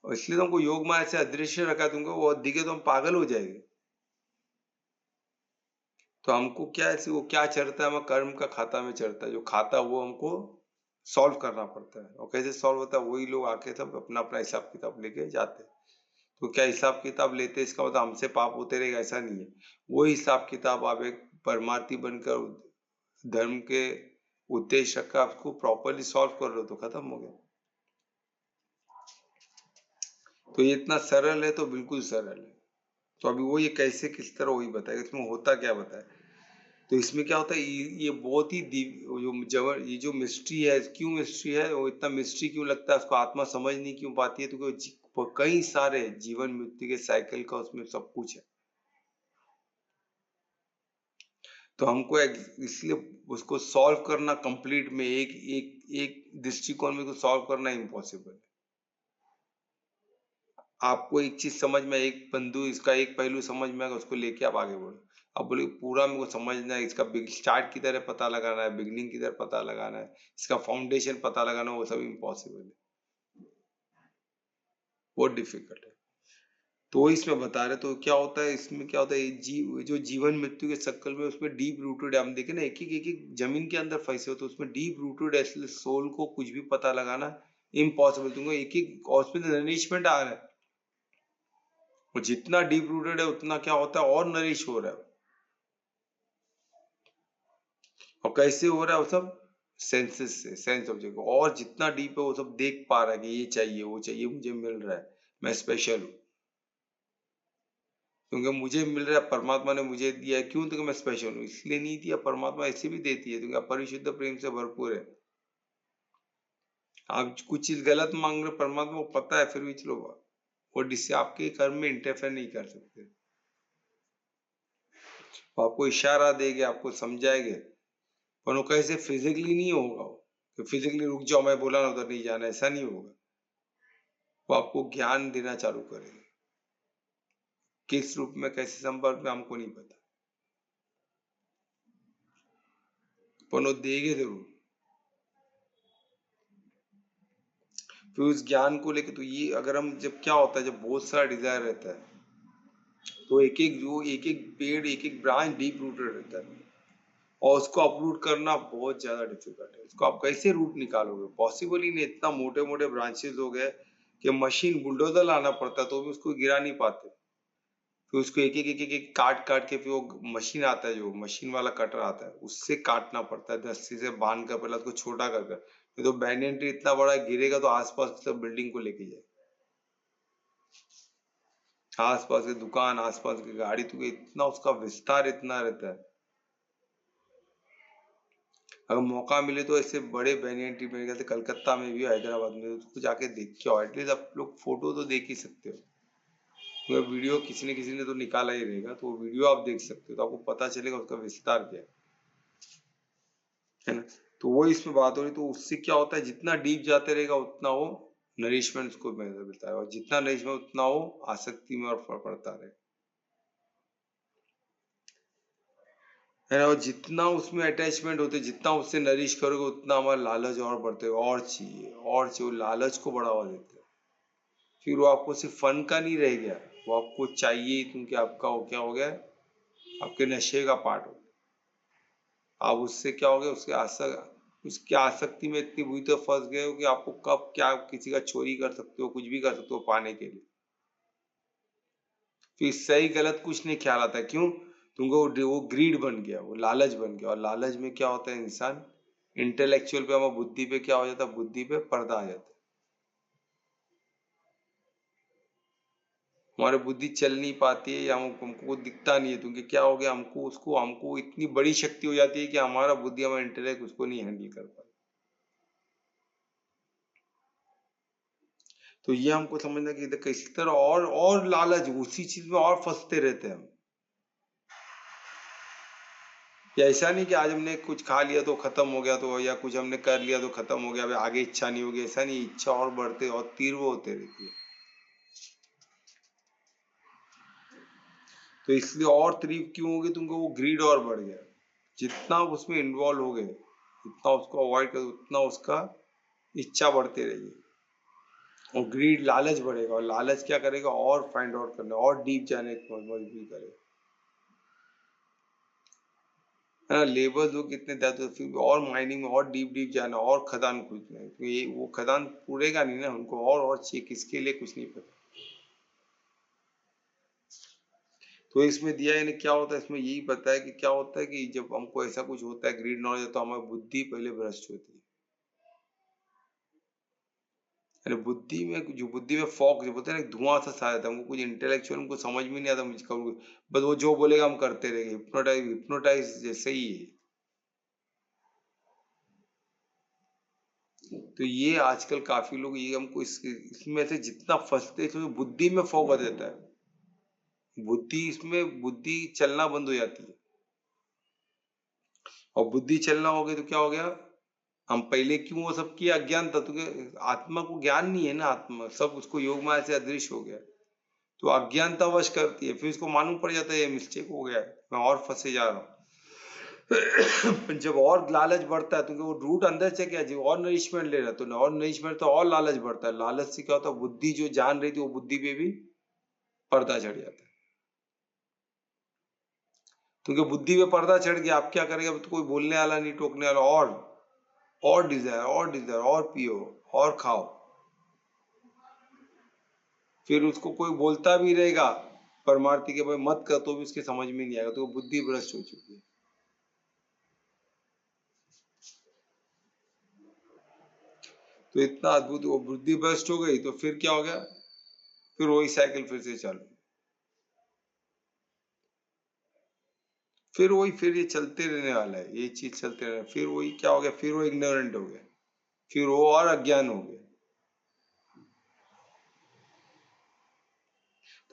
और इसलिए तुमको योग माया से अदृश्य रखा, तुमको वो दिखे तो हम पागल हो जाएंगे। तो हमको क्या है, वो क्या चढ़ता है, हमारा कर्म का खाता में चढ़ता है, जो खाता है वो हमको सॉल्व करना पड़ता है। और कैसे सॉल्व होता है, वही लोग आके सब अपना अपना हिसाब किताब लेके जाते हैं। तो क्या हिसाब किताब लेते हैं, इसका मतलब हमसे पाप होते रहेगा, ऐसा नहीं है। वो हिसाब किताब आप एक परमार्थी बनकर धर्म के उद्देश्य का आपको प्रॉपरली सॉल्व कर रहे हो तो खत्म हो गया। तो ये इतना सरल है, तो बिल्कुल सरल है। तो अभी वो ये कैसे किस तरह वही बताएगा, इसमें होता क्या बताए। तो इसमें क्या होता है, ये बहुत ही ये जो मिस्ट्री है, क्यों मिस्ट्री है, वो इतना मिस्ट्री क्यों लगता है, उसको आत्मा समझ नहीं क्यों पाती है, तो कई सारे जीवन मृत्यु के साइकिल का उसमें सब कुछ है। तो हमको इसलिए उसको सॉल्व करना कंप्लीट में एक एक एक दृष्टिकोण में सॉल्व करना इम्पॉसिबल है। आपको एक चीज समझ में, एक बंधु इसका एक पहलू समझ में आएगा, उसको लेके आप आगे बढ़ो। अब बोले पूरा मेरे को समझना है, इसका स्टार्ट की तरह पता लगाना है, बिगनिंग की तरह पता लगाना है, इसका फाउंडेशन पता लगाना, वो सब इम्पॉसिबल है, बहुत डिफिकल्ट है। तो इसमें बता रहे, तो क्या होता है इसमें, क्या होता है, जो जीवन मृत्यु के चक्कर में उसमें डीप रूटेड है। हम देखें ना, एक जमीन के अंदर फंसे हो, तो उसमें डीप रूटेड है, इसलिए सोल को कुछ भी पता लगाना इम्पॉसिबल। तुमको एक और उसमें नरिशमेंट आ रहा है, वो जितना डीप रूटेड है उतना क्या होता है, और नरिश हो रहा है। और कैसे हो रहा है वो सब, सेंसेस से, सेंस ऑब्जेक्ट। और जितना डीप है वो सब देख पा रहा है कि ये चाहिए, वो चाहिए, मुझे मिल रहा है, मैं स्पेशल हूँ क्योंकि मुझे मिल रहा है, परमात्मा ने मुझे दिया है। क्यों? तो मैं स्पेशल हूँ, इसलिए नहीं दिया, परमात्मा ऐसे भी देती है, क्योंकि आप परिशुद्ध प्रेम से भरपूर है। आप कुछ चीज गलत मांग रहे, परमात्मा को पता है, फिर भी चलो, वो जिससे आपके कर्म में इंटरफेयर नहीं कर सकते। वो आपको इशारा देंगे, आपको समझाएंगे, पर वो कैसे, फिजिकली नहीं होगा वो, तो फिजिकली रुक जाओ, मैं बोला ना उधर नहीं जाना, ऐसा नहीं होगा। वो आपको ज्ञान देना चालू करेंगे, किस रूप में, कैसे संपर्क में, हमको नहीं पता, पर वो देंगे जरूर। फिर उस ज्ञान को लेके, तो ये अगर हम, जब क्या होता है, जब बहुत सारा डिजायर रहता है, तो एक एक पेड़, एक एक ब्रांच डीप रूटेड रहता है, और उसको अपरूट करना बहुत ज्यादा डिफिकल्ट है। उसको आप कैसे रूट निकालोगे, पॉसिबल ही नहीं। इतना मोटे मोटे ब्रांचेस हो गए कि मशीन बुलडोजर लाना पड़ता है, तो भी उसको गिरा नहीं पाते। फिर उसको एक काट काट के, फिर वो मशीन आता है, जो मशीन वाला कटर आता है, उससे काटना पड़ता है, रस्सी से बांध कर, पहले उसको छोटा कर। तो बैंyan ट्री इतना बड़ा गिरेगा तो आसपास सब बिल्डिंग को लेके जाए, आसपास की दुकान, आसपास की गाड़ी, तो इतना उसका विस्तार इतना रहता है। अगर मौका मिले तो ऐसे बड़े बैंyan ट्री, मेरे ख्याल से कलकत्ता में भी, हैदराबाद में, तो जाके देख के आओ, एटलीस्ट आप लोग फोटो तो देख ही सकते हो। तो वीडियो किसी ने तो निकाला ही रहेगा, तो वो वीडियो आप देख सकते हो, तो आपको पता चलेगा उसका विस्तार क्या है ना। तो वो इसमें बात हो रही, तो उससे क्या होता है, जितना डीप जाते रहेगा उतना वो नरिशमेंट उसको मिलता है, और जितना नरिशमेंट उतना वो आसक्ति में और पड़ता रहे, है ना। और जितना उसमें अटैचमेंट होते, जितना उससे नरिश करोगे, उतना हमारा लालच और बढ़ते, और चाहिए और चाहिए, लालच को बढ़ावा देते हैं। फिर वो आपको सिर्फ फन का नहीं रह गया, वो आपको चाहिए ही, क्योंकि आपका वो क्या हो गया, आपके नशे का पार्ट हो गया। आप उससे क्या हो गया, उसकी आसक्ति में इतनी बुरी तरह फंस गए हो कि आपको कब क्या, किसी का चोरी कर सकते हो, कुछ भी कर सकते हो पाने के लिए। फिर सही गलत कुछ नहीं ख्याल आता। क्यों? तुमको वो ग्रीड बन गया, वो लालच बन गया। और लालच में क्या होता है, इंसान इंटेलेक्चुअल पे, हमारा बुद्धि पे क्या हो जाता है, बुद्धि पे पर्दा आ जाता है, हमारी बुद्धि चल नहीं पाती है, या हमको दिखता नहीं है, क्योंकि क्या हो गया, हमको इतनी बड़ी शक्ति हो जाती है कि हमारा बुद्धि, हमारा इंटेलेक्ट उसको नहीं हैंडल कर पाता। तो ये हमको समझना कि किसी तरह और लालच, उसी चीज में और फंसते रहते हैं हम। या ऐसा नहीं कि आज हमने कुछ खा लिया तो खत्म हो गया, तो या कुछ हमने कर लिया तो खत्म हो गया, अभी आगे इच्छा नहीं होगी, ऐसा नहीं, इच्छा और बढ़ते और तीव्र होते रहती है। तो इसलिए और तीव्र क्यों होगी, तुमको वो ग्रीड और बढ़ गया। जितना उसमें इन्वॉल्व हो गए, जितना उसको अवॉइड कर, उतना उसका इच्छा बढ़ती रहेगी, और ग्रीड लालच बढ़ेगा, और लालच क्या करेगा, और फाइंड आउट करने, और डीप जाने को मजबूर करेगा, है ना। लेबर लोग कितने देते, फिर भी और माइनिंग में और डीप जाना, और खदान खोजना है, तो ये वो खदान पूरेगा नहीं ना, उनको और चाहिए, किसके लिए कुछ नहीं पता। तो इसमें दिया इन्हें क्या होता है, इसमें यही पता है कि क्या होता है कि जब हमको ऐसा कुछ होता है ग्रीड नॉलेज, तो हमारी बुद्धि पहले भ्रष्ट होती है। अरे बुद्धि में, जो बुद्धि में फॉग जो बोलते हैं ना, धुआं सा छा जाता है, हमको कुछ इंटेलेक्चुअल हमको समझ में नहीं आता, मुझे करूँ बस वो जो बोलेगा हम करते रहेंगे, हिप्नोटाइज जैसे ही है। तो ये आजकल काफी लोग ये हमको इसमें से जितना फंसते हैं, बुद्धि में फॉग आ जाता है, बुद्धि चलना बंद हो जाती है, और बुद्धि चलना हो गई तो क्या हो गया, हम पहले क्यों वो सब किया, अज्ञान था, क्योंकि आत्मा को ज्ञान नहीं है ना, आत्मा सब उसको योग माया से अदृश्य हो गया, तो अज्ञानता वश करती है, फिर उसको मालूम पड़ जाता है ये मिस्टेक हो गया है, मैं और फंसे जा रहा हूँ। जब और लालच बढ़ता है, क्योंकि वो रूट अंदर से क्या, जो और नरिशमेंट ले रहा है, तो और नरिशमेंट तो और लालच बढ़ता है, लालच से क्या होता है, बुद्धि जो जान रही थी वो बुद्धि पे भी पर्दा चढ़ जाता है, क्योंकि बुद्धि पे पर्दा चढ़ गया, आप क्या करेगा, तो कोई बोलने वाला नहीं, टोकने वाला, और डिजायर और पियो और खाओ, फिर उसको कोई बोलता भी रहेगा परमार्थी के भाई मत कर, तो भी उसके समझ में नहीं आएगा, तो बुद्धि भ्रष्ट हो चुकी है। तो इतना अद्भुत, वो बुद्धि भ्रष्ट हो गई, तो फिर क्या हो गया, फिर वही साइकिल फिर से चालू, फिर ये चलते रहने वाला है, ये चीज चलते रहना, फिर वही क्या हो गया, फिर वो इग्नोरेंट हो गया, फिर वो और अज्ञान हो गया।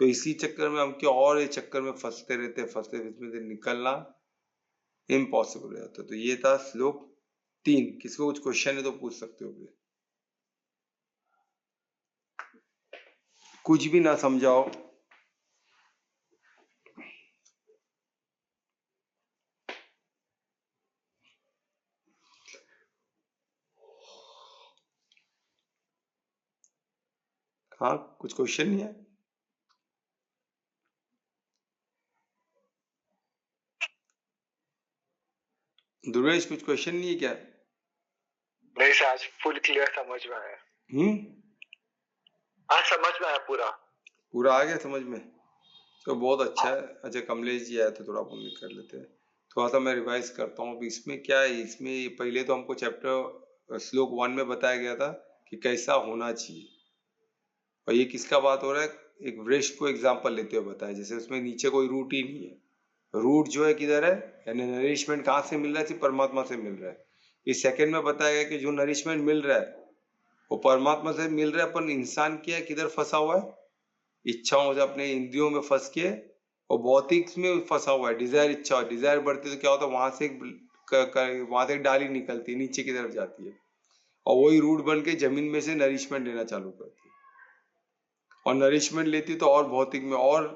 तो इसी चक्कर में हम क्या, और ये चक्कर में फंसते रहते, इसमें से निकलना इम्पॉसिबल हो जाता। तो ये था श्लोक 3। किसको कुछ क्वेश्चन है तो पूछ सकते हो, कुछ भी ना समझाओ। हाँ, कुछ क्वेश्चन नहीं है, दुर्वेश कुछ क्वेश्चन नहीं है क्या? नहीं सर, आज फुल क्लियर समझ में आया। आज समझ में आया, पूरा आ गया समझ में, तो बहुत अच्छा है। अच्छा, कमलेश जी आए तो थोड़ा अपन भी कर लेते हैं, थोड़ा सा मैं रिवाइज करता हूँ। इसमें क्या है, इसमें पहले तो हमको चैप्टर श्लोक 1 में बताया गया था कि कैसा होना चाहिए, और ये किसका बात हो रहा है, एक वृक्ष को एग्जाम्पल लेते हुए बताया, जैसे उसमें नीचे कोई रूट ही नहीं है, रूट जो है किधर है, यानी नरिशमेंट कहाँ से मिल रहा है, सिर्फ परमात्मा से मिल रहा है। इस सेकंड में बताया गया कि जो नरिशमेंट मिल रहा है वो परमात्मा से मिल रहा है, पर इंसान क्या है, किधर फंसा हुआ है, इच्छाओं से, अपने इंद्रियों में फंस के, और भौतिक में फंसा हुआ है, डिजायर, इच्छा, डिजायर बढ़ती तो क्या होता है, वहां से वहां से एक डाली निकलती है, नीचे की तरफ जाती है, और वही रूट बन के जमीन में से नरिशमेंट लेना चालू करती है, और नरिशमेंट लेती तो और भौतिक में और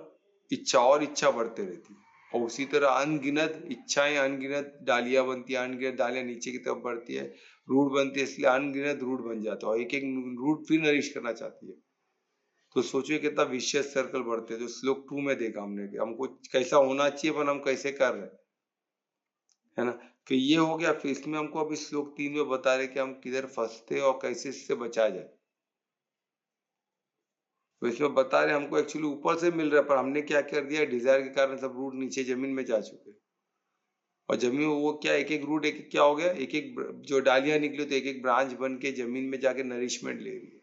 इच्छा बढ़ते रहती है, और उसी तरह अनगिनत इच्छाएं, अनगिनत डालियां बनती है, अनगिनत डालियां नीचे की तरफ बढ़ती है, रूट बनती है, इसलिए अनगिनत रूट बन जाता है, और एक एक रूट फिर नरिश करना चाहती है। तो सोचिए कितना विशियस सर्कल बढ़ते हैं, जो श्लोक 2 में देखा हमने कि हमको कैसा होना चाहिए, पर हम कैसे कर रहे हैं, है ना। फिर ये हो गया, फिर इसमें हमको अभी श्लोक 3 में बता रहे कि हम किधर फंसते और कैसे इससे बचा जाए। तो इसमें बता रहे हमको एक्चुअली ऊपर से मिल रहा है, पर हमने क्या कर दिया, डिजायर के कारण सब रूट नीचे जमीन में जा चुके, और जमीन वो क्या, एक एक रूट, एक क्या हो गया, एक एक जो डालियां निकली, तो एक एक ब्रांच बन के जमीन में जाके नरिशमेंट ले रही है,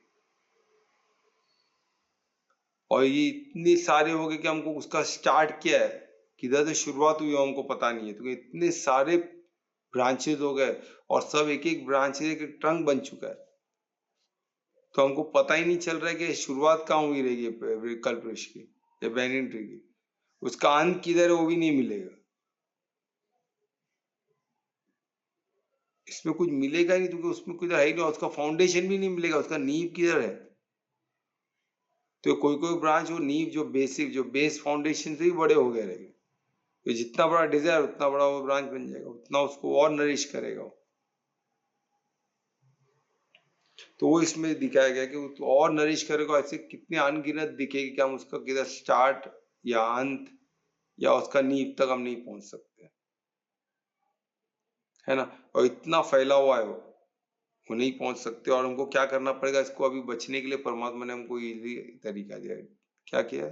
और ये इतने सारे हो गए कि हमको उसका स्टार्ट क्या है, किधर से शुरुआत हुई हमको पता नहीं है, तो इतने सारे ब्रांचेस हो गए, और सब एक एक ब्रांच एक एक ट्रंक बन चुका है, तो हमको पता ही नहीं चल रहा है कि शुरुआत कहाँ हुई रहेगी कल्पवृक्ष की या बैनियन ट्री की, उसका अंत किधर है वो भी नहीं मिलेगा। इसमें कुछ मिलेगा नहीं, क्योंकि उसमें कुछ है ही नहीं, उसका फाउंडेशन भी नहीं मिलेगा, उसका नींव किधर है। तो कोई कोई ब्रांच वो नींव जो बेसिक जो बेस फाउंडेशन से भी बड़े हो गए रहेंगे, तो जितना बड़ा डिजायर उतना बड़ा वो ब्रांच बन जाएगा, उतना उसको और नरिश करेगा। तो वो इसमें दिखाया गया कि तो और नरिश करेगा, ऐसे कितने अनगिनत दिखेगी कि हम उसका किधर स्टार्ट या अंत या उसका नींव तक हम नहीं पहुंच सकते, है ना। और इतना फैला हुआ है वो नहीं पहुंच सकते। और हमको क्या करना पड़ेगा, इसको अभी बचने के लिए परमात्मा ने हमको इजी तरीका दिया है। क्या किया है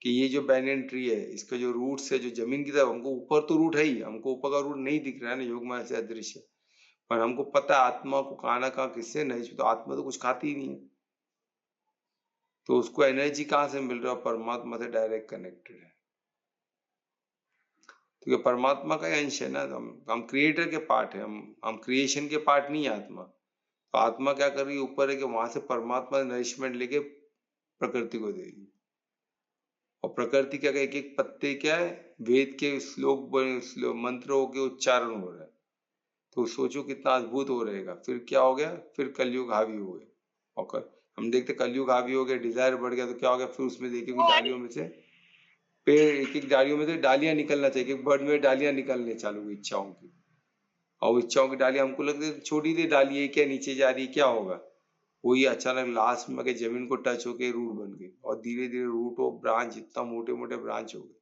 कि ये जो बैनियन ट्री है, इसका जो रूट्स है, जो जमीन की तरफ, हमको ऊपर तो रूट है ही, हमको ऊपर का रूट नहीं दिख रहा है ना, योग माया से अदृश्य, पर हमको पता है आत्मा को कहाँ ना कहाँ किससे नहीं, तो आत्मा तो कुछ खाती ही नहीं है, तो उसको एनर्जी कहाँ से मिल रहा है, परमात्मा से डायरेक्ट कनेक्टेड है। तो ये परमात्मा का अंश है ना, तो हम क्रिएटर के पार्ट है, हम क्रिएशन के पार्ट नहीं है आत्मा। तो आत्मा क्या कर रही है, ऊपर है कि वहां से परमात्मा नरिशमेंट लेके प्रकृति को देगी। और प्रकृति क्या, एक एक पत्ते क्या है, वेद के श्लोक मंत्रों के उच्चारण हो रहा है। तो सोचो कितना अद्भुत हो रहेगा। फिर क्या हो गया, फिर कलयुग हावी हो गए, और हम देखते कलयुग हावी हो गया, डिजायर बढ़ गया, तो क्या हो गया, फिर उसमें देखिए डालियों में से पेड़, एक एक डालियों में से डालियां निकलना चाहिए, एक बर्ड में डालियां निकलने चालू हुई इच्छाओं की, और इच्छाओं की डालियां हमको लगती है छोटी सी डाली है, क्या नीचे जा रही है, क्या होगा, वही अचानक लास्ट में जमीन को टच होके रूट बन गई, और धीरे धीरे रूट और ब्रांच, इतना मोटे मोटे ब्रांच हो गए।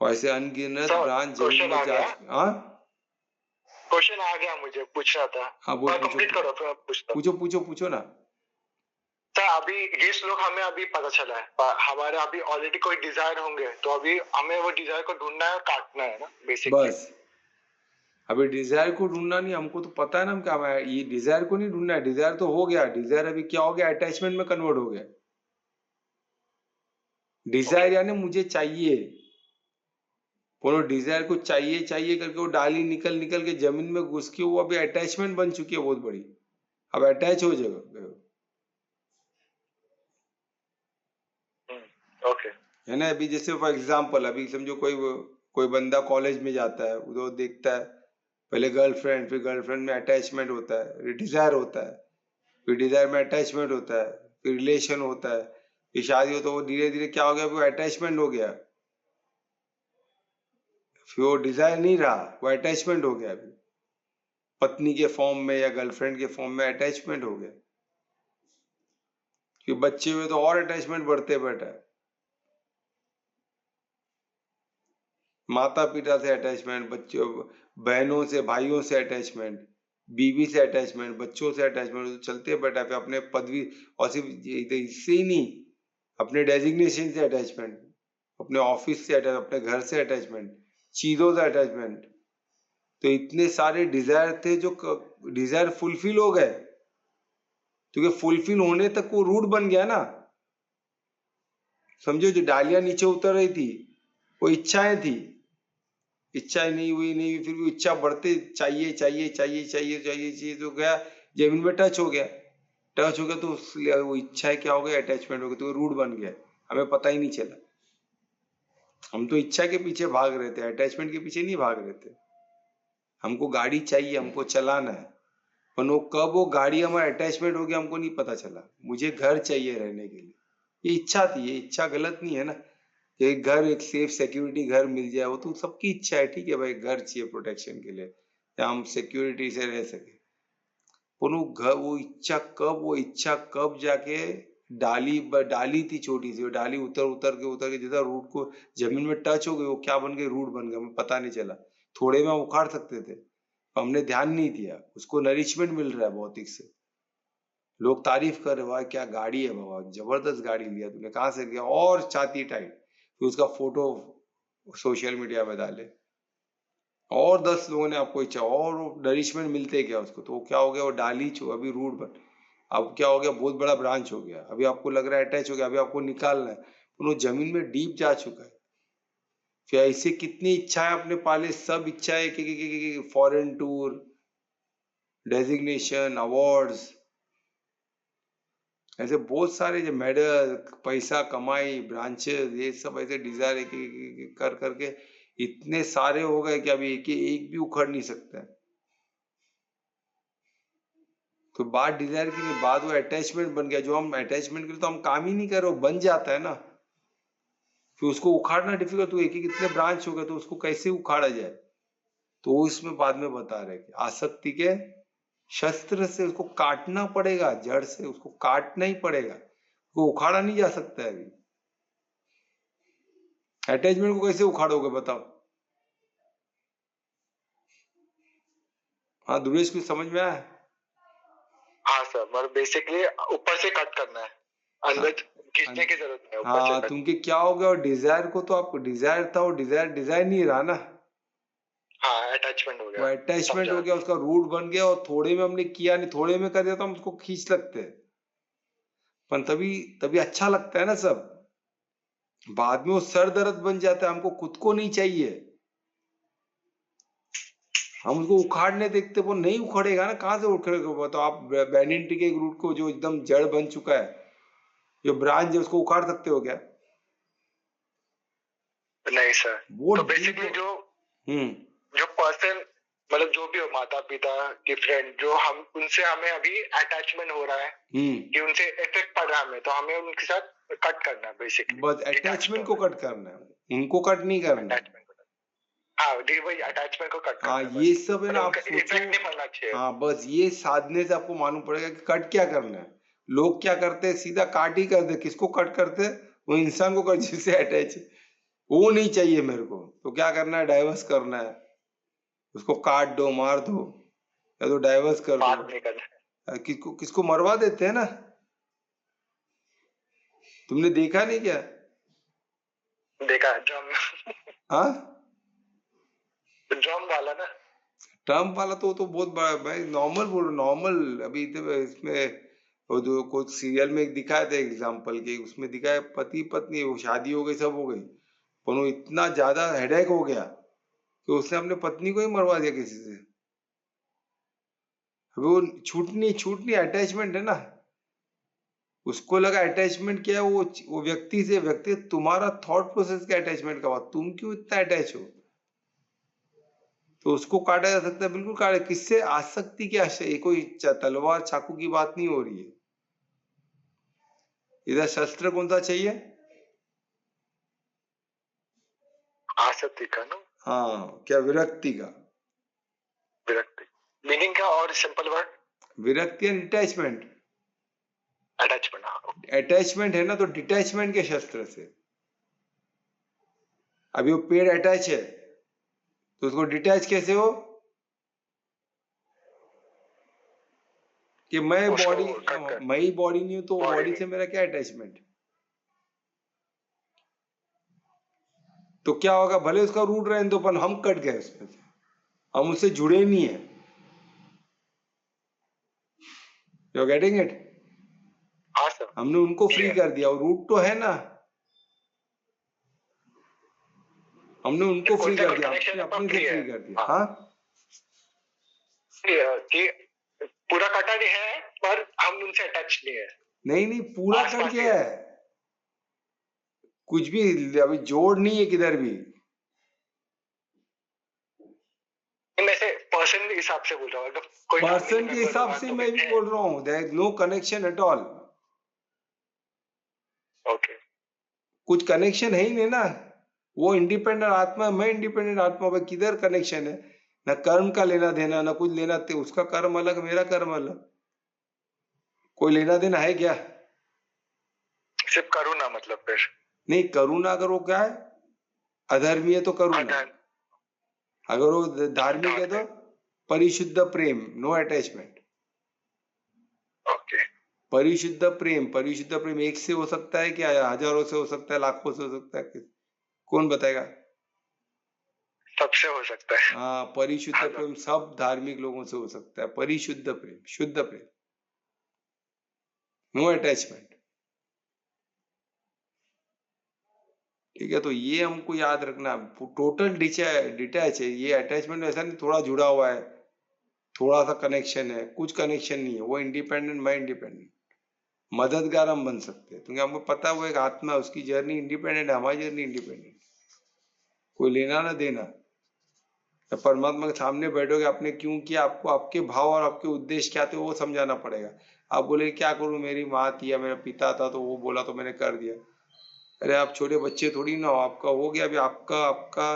और ऐसे अनगिनत ब्रांच जमीन में जा। हाँ, क्वेश्चन आ गया, मुझे पूछना था। हाँ वो कंप्लीट करो फिर पूछता। पूछो ना। सर अभी ये श्लोक हमें अभी पता चला है, हमारे अभी ऑलरेडी कोई डिजायर होंगे, तो अभी हमें वो डिजायर को ढूंढना है और काटना है ना, बेसिकली। बस अभी डिजायर को ढूंढना नहीं, हमको तो पता है ना हम क्या, ये डिजायर को नहीं ढूंढना है, डिजायर तो हो गया, डिजायर अभी क्या हो गया, अटैचमेंट में कन्वर्ट हो गया। डिजायर यानी मुझे चाहिए, वो डिजायर को चाहिए चाहिए करके वो डाली निकल निकल के जमीन में घुस के वो अभी अटैचमेंट बन चुकी है बहुत बड़ी, अब अटैच हो जाएगा। ओके, है ना। अभी जैसे फॉर एग्जांपल, अभी समझो कोई बंदा कॉलेज में जाता है, उधर देखता है पहले गर्लफ्रेंड, फिर गर्लफ्रेंड में अटैचमेंट होता है, फिर डिजायर होता है, फिर डिजायर में अटैचमेंट होता है, फिर रिलेशन होता है, फिर शादी हो, तो वो धीरे धीरे क्या हो गया, वो अटैचमेंट हो गया, फिर वो डिजायर नहीं रहा, वो अटैचमेंट हो गया, अभी पत्नी के फॉर्म में या गर्लफ्रेंड के फॉर्म में अटैचमेंट हो गया। फिर बच्चे हुए तो और अटैचमेंट बढ़ते बैठा है, माता पिता से अटैचमेंट, बच्चों बहनों से भाइयों से अटैचमेंट, बीवी से अटैचमेंट, बच्चों से अटैचमेंट, तो चलते बैठा है। अपने पदवी, और सिर्फ इससे ही नहीं, अपने डेजिग्नेशन से अटैचमेंट, अपने ऑफिस से अटैच, अपने घर से अटैचमेंट, चीजों से अटैचमेंट। तो इतने सारे डिजायर थे जो डिजायर फुलफिल हो गए, क्योंकि फुलफिल होने तक वो रूट बन गया ना। समझो जो डालियां नीचे उतर रही थी वो इच्छाएं थी, इच्छा नहीं हुई, फिर भी इच्छा बढ़ते, चाहिए चाहिए चाहिए चाहिए चाहिए चाहिए, तो गया जमीन में टच हो गया, तो वो इच्छा क्या हो गया, अटैचमेंट हो गया, तो रूट बन गया, हमें पता ही नहीं चला। हम तो इच्छा के पीछे भाग रहे थे, अटैचमेंट के पीछे नहीं भाग रहे थे। हमको गाड़ी चाहिए, हमको चलाना है, पर वो गाड़ी हमारा अटैचमेंट हो गया, हमको नहीं पता चला। मुझे घर चाहिए रहने के लिए, ये इच्छा थी, ये इच्छा गलत नहीं है ना। एक घर, एक सेफ सिक्योरिटी घर मिल जाए, वो तो सबकी इच्छा है, ठीक है भाई, घर चाहिए प्रोटेक्शन के लिए, या हम सिक्योरिटी से रह सके। वो इच्छा कब जाके डाली थी छोटी सी, वो डाली उतर के जितना रूट को जमीन में टच हो गई, वो क्या बन गई, रूट बन गया, हमें पता नहीं चला। थोड़े में उखाड़ सकते थे, हमने ध्यान नहीं दिया, उसको नरिशमेंट मिल रहा है भौतिक से। लोग तारीफ कर रहे, वाह क्या गाड़ी है बाबा, जबरदस्त गाड़ी लिया तूने, कहाँ से लिया, और छाती टाइट, फिर उसका फोटो सोशल मीडिया में डाले, और 10 लोगों ने आपको इच्छा, और नरिशमेंट मिलते क्या उसको, तो क्या हो गया, वो डाली अभी रूट बन, अब क्या हो गया, बहुत बड़ा ब्रांच हो गया, अभी आपको लग रहा है अटैच हो गया, अभी आपको निकालना है, वो जमीन में डीप जा चुका है। फिर ऐसे कितनी इच्छाएं अपने पाले, सब इच्छाएं, फॉरेन टूर, डेजिग्नेशन, अवार्ड्स, ऐसे बहुत सारे जो मेडल, पैसा कमाई, ब्रांचेस, ये सब ऐसे डिजायर कर करके इतने सारे हो गए कि अभी एक भी उखड़ नहीं सकता है। तो बात डिजायर की नहीं, बात वो अटैचमेंट बन गया। जो हम अटैचमेंट के लिए तो हम काम ही नहीं कर रहे, वो बन जाता है ना, फिर उसको उखाड़ना डिफिकल्ट। तो एक इतने ब्रांच हो गए, तो उसको कैसे उखाड़ा जाए? तो वो इसमें बाद में बता रहे कि आसक्ति के शस्त्र से उसको काटना पड़ेगा, जड़ से उसको काटना ही पड़ेगा, वो उखाड़ा नहीं जा सकता है। अभी अटैचमेंट को कैसे उखाड़ोगे बताओ? हाँ दुर्गेश, कुछ समझ में आया? हाँ सर, मतलब बेसिकली ऊपर से कट करना है, अंदर खींचने की जरूरत नहीं है, ऊपर से हाँ, कट। क्योंकि क्या हो गया, और डिजायर को तो आपको डिजायर था, वो डिजायर नहीं रहा ना, हाँ अटैचमेंट हो वो गया, अटैचमेंट समझा। हो गया, उसका रूट बन गया। और थोड़े में हमने किया नहीं, थोड़े में कर दिया तो हम उसको खींच लगते हैं, पर तभी तभी अच्छा लगता है ना सब। बाद में वो सर दर्द बन जाता है, हमको खुद को नहीं चाहिए, हम उसको उखाड़ने देखते, वो नहीं उखड़ेगा ना, कहाँ से उखड़ेगा? तो आप बैनियन ट्री के एक रूट को जो एकदम जड़ बन चुका है, जो ब्रांच है, उसको उखाड़ सकते हो क्या? नहीं सर, वो तो deep बेसिकली हो- हम्म जो पर्सन, मतलब जो भी हो, माता पिता की फ्रेंड, जो हम उनसे हमें अभी अटैचमेंट हो रहा है कि उनसे इफेक्ट पड़ रहा है हमें, तो हमें उनके साथ कट करना है बेसिकली। बस अटैचमेंट को कट करना है, उनको कट नहीं करना है। अटैचमेंट को, हाँ दी वही अटैचमेंट को कट हाँ, करना है ये बस, सब है ना, मतलब आप उनका सोचो। इफेक्ट नहीं पड़ना चाहिए। हाँ, बस ये साधने से आपको मालूम पड़ेगा कि कट क्या करना है। लोग क्या करते हैं, सीधा काट ही कर दे। किसको कट करते हैं? वो इंसान को कट जिससे अटैच है, वो नहीं चाहिए मेरे को। तो क्या करना है, डाइवर्स करना है, उसको काट दो, मार दो, या तो डाइवर्स कर बात दो। नहीं करना किसको किसको मरवा देते हैं ना, तुमने देखा नहीं क्या? है, देखा ड्रम हाँ, ड्रम वाला ना। ट्रम्प वाला तो बहुत बड़ा, मैं नॉर्मल बोल रहा हूँ, नॉर्मल। अभी तो इसमें वो जो कुछ सीरियल में दिखाया था एग्जाम्पल के, उसमें दिखाया पति पत्नी, वो शादी हो गई, सब हो गई, पर वो इतना ज्यादा हेडेक हो गया कि उसने अपने पत्नी को ही मरवा दिया किसी से। अभी वो छूटनी अटैचमेंट है ना, उसको लगा अटैचमेंट क्या है, वो व्यक्ति से, व्यक्ति तुम्हारा थॉट प्रोसेस का अटैचमेंट का बात, तुम क्यों इतना अटैच हो? तो उसको काटा जा सकता है, बिल्कुल काटे। किससे? आसक्ति की आशय, ये कोई तलवार चाकू की बात नहीं हो रही है। इधर शस्त्र कौन सा चाहिए? आसक्ति का ना, हाँ, क्या? विरक्ति का। विरक्ति मीनिंग क्या, और सिंपल वर्ड? विरक्ति एंड डिटैचमेंट। अटैचमेंट, हाँ। अटैचमेंट है ना, तो डिटैचमेंट के शस्त्र से। अभी वो पेड़ अटैच है, तो उसको डिटैच कैसे हो? कि मैं उसको बॉडी, कट कर, मैं ही बॉडी नहीं हूं, तो बॉडी बॉडी नहीं। से मेरा क्या अटैचमेंट? तो क्या होगा, भले उसका रूट रहने दो, पर हम कट गए उसमें से, हम उससे जुड़े नहीं है। You getting it? हाँ सर, हमने उनको फ्री कर दिया, और रूट तो है ना, हमने उनको फ्री कर दिया, अपने अपने से फ्री कर दिया। हाँ, कि पूरा कटा नहीं है, पर हम उनसे अटैच नहीं है। नहीं पूरा कट गया है, कुछ भी अभी जोड़ नहीं है किधर भी। मैं से पर्सन के हिसाब से बोल रहा हूँ, कोई पर्सन के हिसाब से मैं भी बोल रहा हूँ, there is no connection at all. Okay, कुछ कनेक्शन है ही नहीं ना, वो इंडिपेंडेंट आत्मा, मैं इंडिपेंडेंट आत्मा, भाई किधर कनेक्शन है? ना कर्म का लेना देना, ना कुछ लेना, उसका कर्म अलग, मेरा कर्म अलग, कोई लेना देना है क्या? सिर्फ करुणा, मतलब फिर नहीं, करुणा अगर वो क्या है, अधर्मी है तो करुणा, अगर वो धार्मिक है तो परिशुद्ध प्रेम, नो अटैचमेंट। ओके, परिशुद्ध प्रेम एक से हो सकता है क्या? हजारों से हो सकता है, लाखों से हो सकता है, कौन बताएगा? सबसे हो सकता है। हाँ, परिशुद्ध प्रेम सब धार्मिक लोगों से हो सकता है। परिशुद्ध प्रेम, शुद्ध प्रेम, नो अटैचमेंट। ठीक है, तो ये हमको याद रखना, टोटल डिटैच है ये। अटैचमेंट ऐसा नहीं थोड़ा जुड़ा हुआ है, थोड़ा सा कनेक्शन है, कुछ कनेक्शन नहीं है। वो इंडिपेंडेंट, मैं इंडिपेंडेंट, मददगार हम बन सकते हैं, क्योंकि हमको पता है वो एक आत्मा है, उसकी जर्नी इंडिपेंडेंट है, हमारी जर्नी इंडिपेंडेंट। कोई लेना ना देना। तो परमात्मा के सामने बैठोगे, आपने क्यों किया, आपको आपके भाव और आपके उद्देश्य क्या थे वो समझाना पड़ेगा। आप बोले क्या करूं, मेरी माँ थी या मेरा पिता था तो वो बोला तो मैंने कर दिया। अरे आप छोटे बच्चे थोड़ी ना हो, आपका हो गया अभी, आपका आपका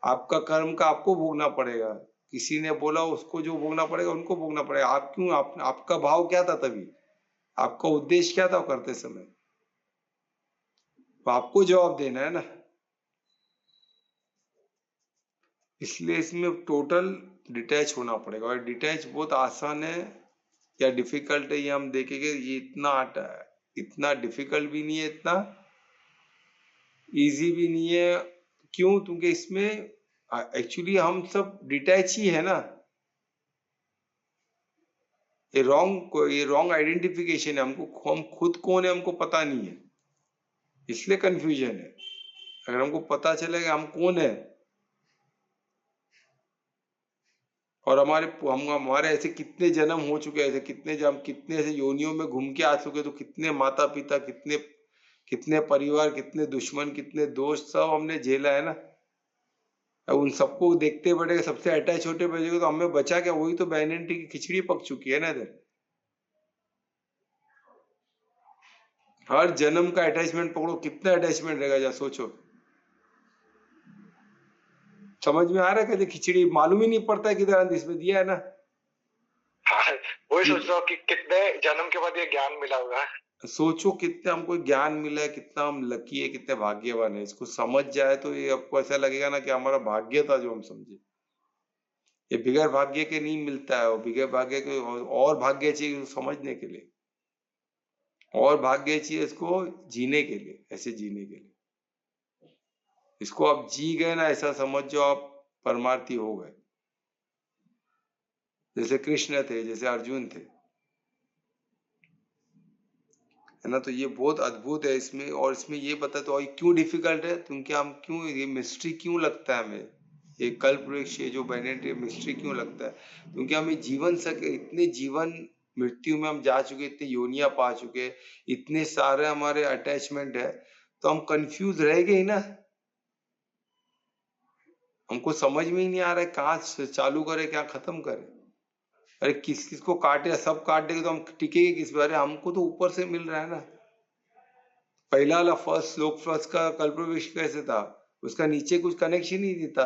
आपका कर्म का आपको भोगना पड़ेगा। किसी ने बोला उसको जो भोगना पड़ेगा उनको भोगना पड़ेगा। आप क्यों, आपका भाव क्या था तभी, आपका उद्देश्य क्या था करते समय, तो आपको जवाब देना है ना। इसलिए इसमें टोटल डिटैच होना पड़ेगा, और डिटैच बहुत आसान है या डिफिकल्ट है ये हम देखेंगे। ये इतना डिफिकल्ट भी नहीं है, इतना इजी भी नहीं है। क्यों, क्योंकि इसमें एक्चुअली हम सब डिटैच ही है ना। ये रॉन्ग आइडेंटिफिकेशन है, हमको हम खुद कौन है हमको पता नहीं है, इसलिए कंफ्यूजन है। अगर हमको पता चलेगा हम कौन है, और हमारे ऐसे कितने जन्म हो चुके हैं, ऐसे कितने ऐसे योनियों में घूम के आ चुके, तो कितने माता पिता, कितने कितने परिवार, कितने दुश्मन, कितने दोस्त, सब हमने झेला है ना। अब उन सबको देखते बैठे, सबसे अटैच होते बैठेगा तो हमें बचा क्या, वही तो बैनिटी की खिचड़ी पक चुकी है ना इधर। हर जन्म का अटैचमेंट पकड़ो, कितना अटैचमेंट रहेगा, जा सोचो। समझ में आ रहा है कैसे खिचड़ी, मालूम ही नहीं पड़ता है किधर इसमें दिया है ना। हाँ, वही सोच रहा हूँ कि कितने जन्म के बाद ये ज्ञान मिला होगा। सोचो कितने हमको ज्ञान मिला है, कितना हम लकी है, कितने भाग्यवान है। इसको समझ जाए तो ये आपको ऐसा लगेगा ना कि हमारा भाग्य था जो हम समझे। ये बिगैर भाग्य के नहीं मिलता है, और बिगैर भाग्य के और भाग्य चाहिए इसको समझने के लिए, और भाग्य चाहिए इसको जीने के लिए, ऐसे जीने के लिए। इसको आप जी गए ना, ऐसा समझ जाओ आप परमार्थी हो गए, जैसे कृष्ण थे, जैसे अर्जुन थे, है ना। तो ये बहुत अद्भुत है इसमें, और इसमें ये बता तो क्यों डिफिकल्ट है, क्योंकि हम क्यों, ये मिस्ट्री क्यों लगता है हमें, ये कल्प वृक्ष जो बैनेट मिस्ट्री क्यों लगता है, क्योंकि हमें जीवन सके, इतने जीवन मृत्यु में हम जा चुके, इतने योनिया पा चुके, इतने सारे हमारे अटैचमेंट है, तो हम कंफ्यूज रह गए ना। हमको समझ में ही नहीं आ रहा है कहाँ से चालू करे, क्या खत्म करे। अरे किस किस को काटे, सब काट देंगे तो हम टिकेंगे किस पर। अरे हमको तो ऊपर से मिल रहा है ना। पहला वाला फर्स्ट श्लोक, फर्स्ट का कल्पवृक्ष कैसे था, उसका नीचे कुछ कनेक्शन ही नहीं था,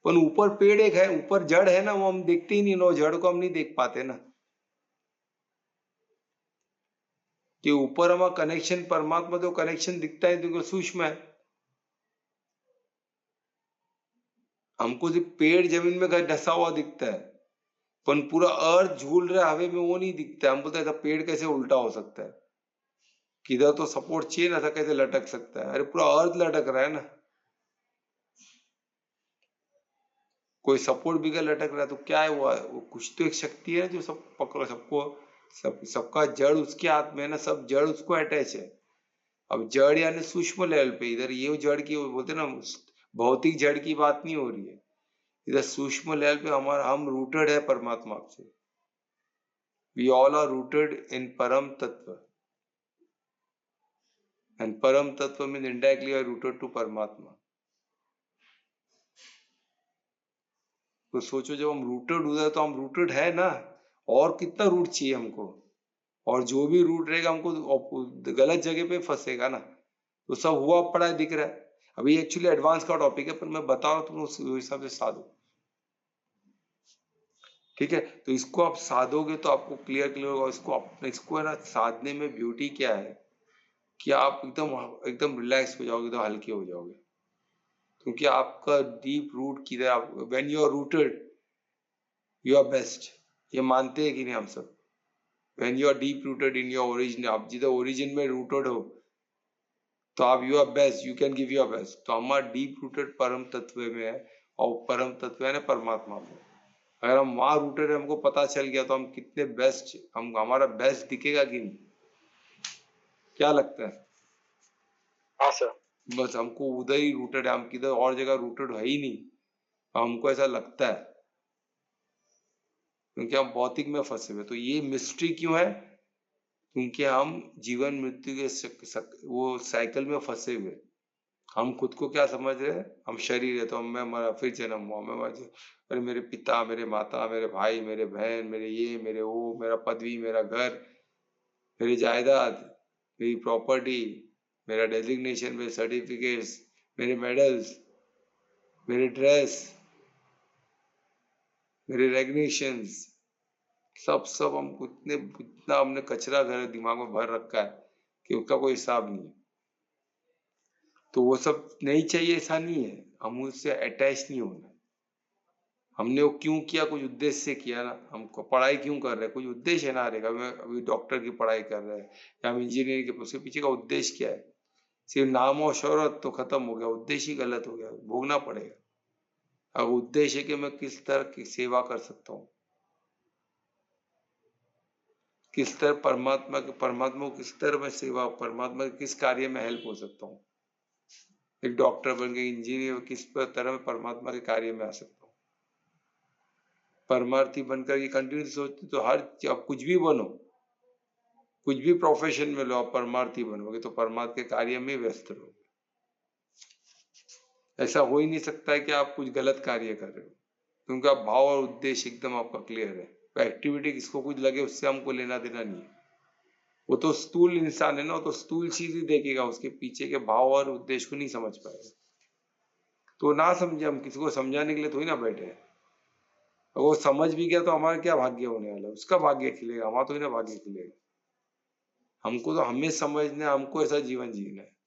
पर ऊपर पेड़ एक है, ऊपर जड़ है ना, वो हम देखते ही नहीं ना, जड़ को हम नहीं देख पाते ना, कि ऊपर हमारा कनेक्शन परमात्मा तो कनेक्शन दिखता है क्योंकि सूक्ष्म है। हमको सिर्फ पेड़ जमीन में ढसा हुआ दिखता है, पर पूरा अर्थ झूल रहा है हवे में, वो नहीं दिखता है। हम बोलते हैं पेड़ कैसे उल्टा हो सकता है, किधर तो सपोर्ट चाहिए ना, था कैसे लटक सकता है। अरे पूरा अर्थ लटक रहा है ना, कोई सपोर्ट भी लटक रहा है तो क्या है, वो कुछ तो एक शक्ति है जो सब पकड़ो, सबका जड़ उसके हाथ में है ना, सब जड़ उसको अटैच है। अब जड़ यानी सूक्ष्म लेवल पे, इधर ये जड़ की बोलते ना, भौतिक जड़ की बात नहीं हो रही है, इधर सूक्ष्म लेवल पे हम रूटेड है परमात्मा से। We all are rooted in परम तत्व, एंड परम तत्व mean indirectly are rooted to परमात्मा। तो सोचो जब हम रूटेड हो जाए तो हम रूटेड है ना, और कितना रूट चाहिए हमको, और जो भी रूट रहेगा हमको गलत जगह पे फंसेगा ना, तो सब हुआ पड़ा है दिख रहा है। अभी एक्चुअली एडवांस का टॉपिक है, पर मैं बता रहा हूँ तुम उस हिसाब से साधो, ठीक है। तो इसको आप साधोगे तो आपको क्लियर होगा। इसको है ना, साधने में ब्यूटी क्या है कि आप एकदम एकदम रिलैक्स हो जाओगे, तो हल्के हो जाओगे, क्योंकि आपका डीप रूट किधर, आप when you are rooted you are best. ये मानते हैं कि नहीं हम सब, when you are deep rooted in your origin, आप जिधर ओरिजिन में रूटेड हो तो आप you are best, you can give your best. तो हमारा डीप रूटेड परम तत्व में है, और परम तत्व है ना परमात्मा में। अगर हम वहां रूटेड हमको पता चल गया तो हम कितने बेस्ट, हमारा बेस्ट दिखेगा कि नहीं, क्या लगता है? हाँ सर। बस हमको उधर ही रूटेड है, हम किधर और जगह रूटेड है ही नहीं, हमको ऐसा लगता है, क्योंकि हम भौतिक में फंसे हुए। तो ये मिस्ट्री क्यों है, क्योंकि हम जीवन मृत्यु के वो साइकिल में फंसे हुए, हम खुद को क्या समझ रहे हैं, हम शरीर है तो मैं मरा फिर जन्म हुआ, मैं मर अरे मेरे पिता, मेरे माता, मेरे भाई, मेरे बहन, मेरे ये, मेरे वो, मेरा पदवी, मेरा घर, मेरी जायदाद, मेरी प्रॉपर्टी, मेरा डेजिग्नेशन, मेरे सर्टिफिकेट्स, मेरे मेडल्स, मेरे ड्रेस, मेरे रेगनेशंस, सब हम इतना हमने कचरा घर दिमाग में भर रखा है कि उसका कोई हिसाब नहीं है। तो वो सब नहीं चाहिए ऐसा नहीं है, हम उससे अटैच नहीं होना। हमने वो क्यों किया, कुछ उद्देश्य से किया ना। हम पढ़ाई क्यों कर रहे हैं, कुछ उद्देश्य है ना। रहेगा मैं अभी डॉक्टर की पढ़ाई कर रहे हैं या हम इंजीनियरिंग की, उसके पीछे का उद्देश्य क्या है। सिर्फ नाम और शोहरत तो खत्म हो गया, उद्देश्य ही गलत हो गया, भोगना पड़ेगा। अब उद्देश्य है कि मैं किस तरह की सेवा कर सकता हूँ, किस तरह परमात्मा को किस तरह मैं सेवा, परमात्मा के किस कार्य में हेल्प हो सकता हूँ। एक डॉक्टर बन के, इंजीनियर किस तरह मैं परमात्मा के कार्य में आ सकता हूँ। परमार्थी बनकर ये कंटिन्यू सोचते तो हर आप कुछ भी बनो, कुछ भी प्रोफेशन में लो, आप परमार्थी बनोगे तो परमात्मा के कार्य में व्यस्त रहोगे। ऐसा हो ही नहीं सकता है कि आप कुछ गलत कार्य कर रहे हो, क्योंकि आप भाव और उद्देश्य एकदम आपका क्लियर है। तो एक्टिविटी किसको कुछ लगे उससे हमको लेना देना नहीं है। वो तो स्थूल इंसान है ना, वो तो स्थूल चीज ही देखेगा, उसके पीछे के भाव और उद्देश्य को नहीं समझ पाएगा। तो ना समझे, हम किसी को समझाने के लिए थोड़ी ना बैठे हैं। वो समझ भी गया तो हमारा क्या भाग्य होने वाला है, उसका भाग्य खिलेगा, हमारा तो ही ना भाग्य खिलेगा। हमको तो हमें समझना है, हमको ऐसा जीवन जीना है।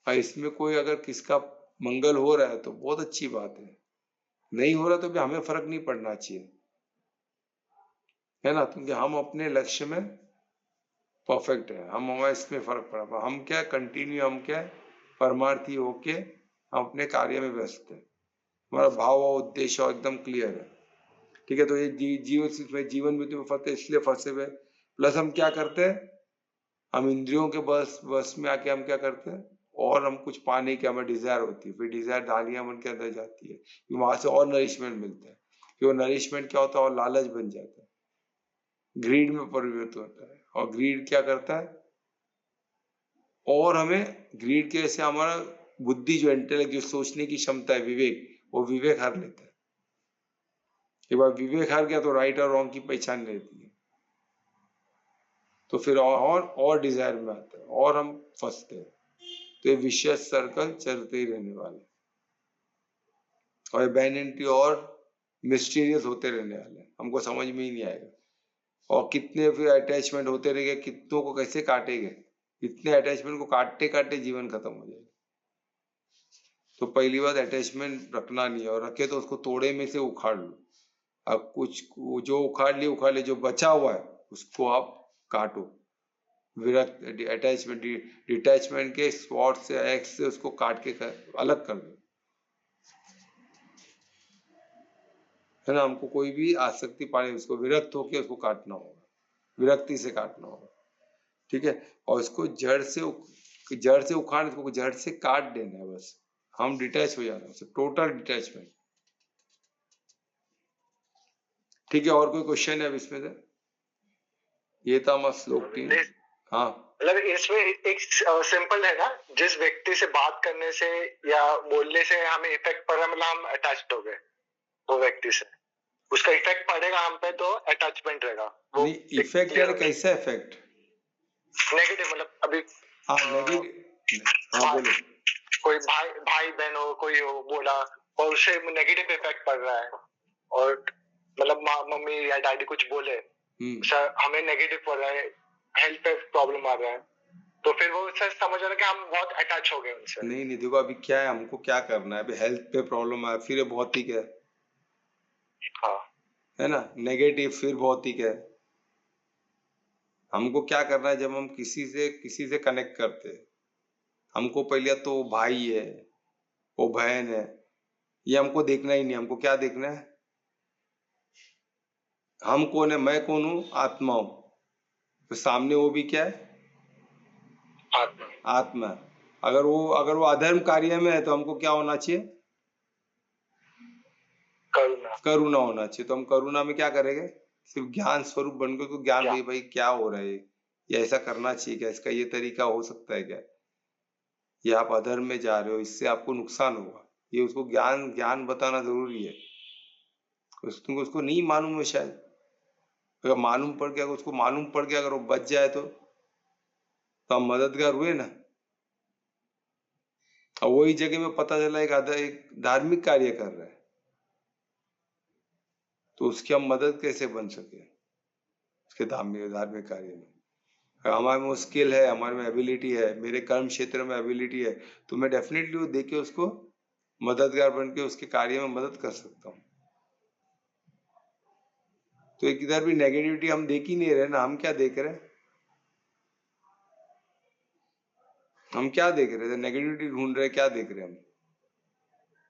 और इसमें कोई अगर किसका मंगल हो रहा है तो बहुत अच्छी बात है, नहीं हो रहा तो भी हमें फर्क नहीं पड़ना चाहिए, है ना। क्योंकि हम अपने लक्ष्य में परफेक्ट है, हम हमारे इसमें फर्क पड़ा, हम क्या कंटिन्यू, हम क्या परमार्थी होके हम अपने कार्य में व्यस्त है। हमारा भाव और उद्देश्य एकदम क्लियर है, ठीक है। तो ये जीवन में तुम्हें फंसे, इसलिए फंसे हुए। प्लस हम क्या करते हैं, हम इंद्रियों के बस में आके हम क्या करते हैं, और हम कुछ पाने की हमें डिजायर होती है, फिर डिजायर डालियां बन के अंदर जाती है, वहां से और नरिशमेंट मिलता है। फिर वो नरिशमेंट क्या होता है, और लालच बन जाता है, ग्रीड में परिवर्तित होता है। और ग्रीड क्या करता है, और हमें ग्रीड के वजह से हमारा बुद्धि जो इंटेलेक्ट, जो सोचने की क्षमता है, विवेक, वो विवेक हार लेता है। एक बार विवेक हार गया तो राइट और रॉन्ग की पहचान रहती है, तो फिर और डिजायर में आता है और हम फंसते हैं। तो ये विशियस सर्कल चलते ही रहने वाले, और बैनिटी और मिस्टीरियस होते रहने वाले, हमको समझ में ही नहीं आएगा। और कितने फिर अटैचमेंट होते रहेंगे, कितनों को कैसे काटेंगे, इतने अटैचमेंट को काटते काटते जीवन खत्म हो जाएगा। तो पहली बात, अटैचमेंट रखना नहीं है, और रखे तो उसको तोड़े में से उखाड़ लो। अब कुछ जो उखाड़ लिया, जो बचा हुआ है उसको आप काटो। विरक्त अटैचमेंट, डिटैचमेंट के स्वॉर्ड से, एक्स से उसको काट के अलग कर दो, है ना। हमको कोई भी आसक्ति पाने, उसको विरक्त होकर उसको काटना होगा, विरक्ति से काटना होगा, ठीक है। और उसको जड़ से उखाड़, इसको जड़ से काट देना है, बस हम डिटैच हो जाना है, टोटल डिटैचमेंट, ठीक है। और कोई क्वेश्चन है अब इसमें से? ये था हमारा श्लोक 3। हाँ, मतलब इसमें एक सिंपल है ना, जिस व्यक्ति से बात करने से या बोलने से हमें इफेक्ट पड़ रहा, मतलब हम अटैच्ड हो गए वो व्यक्ति से, उसका इफेक्ट पड़ेगा हम पे तो अटैचमेंट रहेगा। वो नहीं इफेक्ट यानी कैसा इफेक्ट? नेगेटिव, मतलब अभी नेगेटिव, हाँ बोलो। कोई भाई बहन हो, कोई हो, बोला और उससे नेगेटिव इफेक्ट पड़ रहा है, और मतलब मम्मी या डैडी कुछ बोले, हमें नेगेटिव पड़ रहा है, हेल्थ पे प्रॉब्लम आ रहा है, तो फिर वो समझ रहा है कि हम बहुत अटैच हो गए उनसे। नहीं देखो, अभी क्या है, हमको क्या करना है, अभी हेल्थ पे प्रॉब्लम है, फिर भौतिक है, हाँ, है ना। नेगेटिव फिर भौतिक है। हमको क्या करना है, जब हम किसी से कनेक्ट करते हैं, हमको पहले तो भाई है, वो बहन है, ये हमको देखना ही नहीं। हमको क्या देखना है, हम कौन है, मैं कौन हूँ, आत्मा हूं। तो सामने वो भी क्या है, आत्मा। अगर वो अधर्म कार्य में है तो हमको क्या होना चाहिए, करुणा होना चाहिए। तो हम करुणा में क्या करेंगे, सिर्फ ज्ञान स्वरूप बनकर, तो ज्ञान भाई क्या हो रहा है, ये ऐसा करना चाहिए क्या, इसका ये तरीका हो सकता है क्या, ये आप अधर्म में जा रहे हो, इससे आपको नुकसान होगा, ये उसको ज्ञान बताना जरूरी है। उसको नहीं मालूम है शायद, अगर मालूम पड़ गया, उसको मालूम पड़ गया, अगर वो बच जाए तो हम मददगार हुए ना। और वही जगह में पता चला एक धार्मिक कार्य कर रहा है, तो उसकी हम मदद कैसे बन सके उसके धार्मिक कार्य में। हमारे में स्किल है, हमारे में एबिलिटी है, मेरे कर्म क्षेत्र में एबिलिटी है, तो मैं डेफिनेटली वो देके उसको मददगार बन के उसके कार्य में मदद कर सकता हूँ। तो एक इधर भी नेगेटिविटी हम देख ही नहीं रहे ना। हम क्या देख रहे हैं? हम क्या देख रहे थे? नेगेटिविटी ढूंढ रहे, क्या देख रहे हैं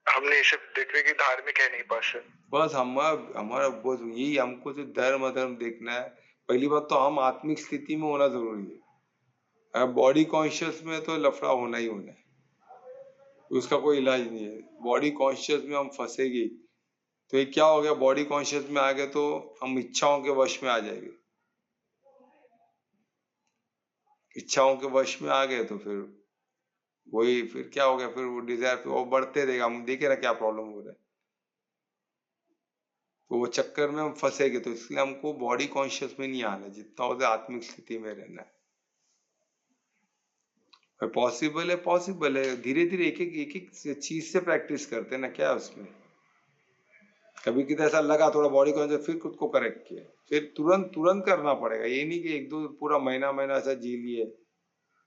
हमने सिर्फ देख रहे कि धार्मिक है नहीं बस हमारा बहुत यही, हमको जो धर्म अधर्म देखना है। पहली बात तो हम आत्मिक स्थिति में होना जरूरी है। अगर बॉडी कॉन्शियस में तो लफड़ा होना ही होना है, उसका कोई इलाज नहीं है। बॉडी कॉन्शियस में हम फंसेगी तो ये क्या हो गया, बॉडी कॉन्शियस में आ गए तो हम इच्छाओं के वश में आ जाएंगे। इच्छाओं के वश में आ गए तो फिर वही, फिर क्या हो गया, फिर वो डिजायर फिर वो बढ़ते रहेगा। हम देखे ना क्या प्रॉब्लम हो रहा है, तो वो चक्कर में हम फंसेंगे। तो इसलिए हमको बॉडी कॉन्शियस में नहीं आना, जितना होता है आत्मिक स्थिति में रहना है। पॉसिबल है, धीरे धीरे एक एक चीज से प्रैक्टिस करते हैं ना, क्या है उसमें। कभी किसी ऐसा लगा थोड़ा बॉडी कॉन्शियस, फिर खुद को करेक्ट किया, फिर तुरंत करना पड़ेगा। ये नहीं कि एक दो पूरा महीना ऐसा जी लिए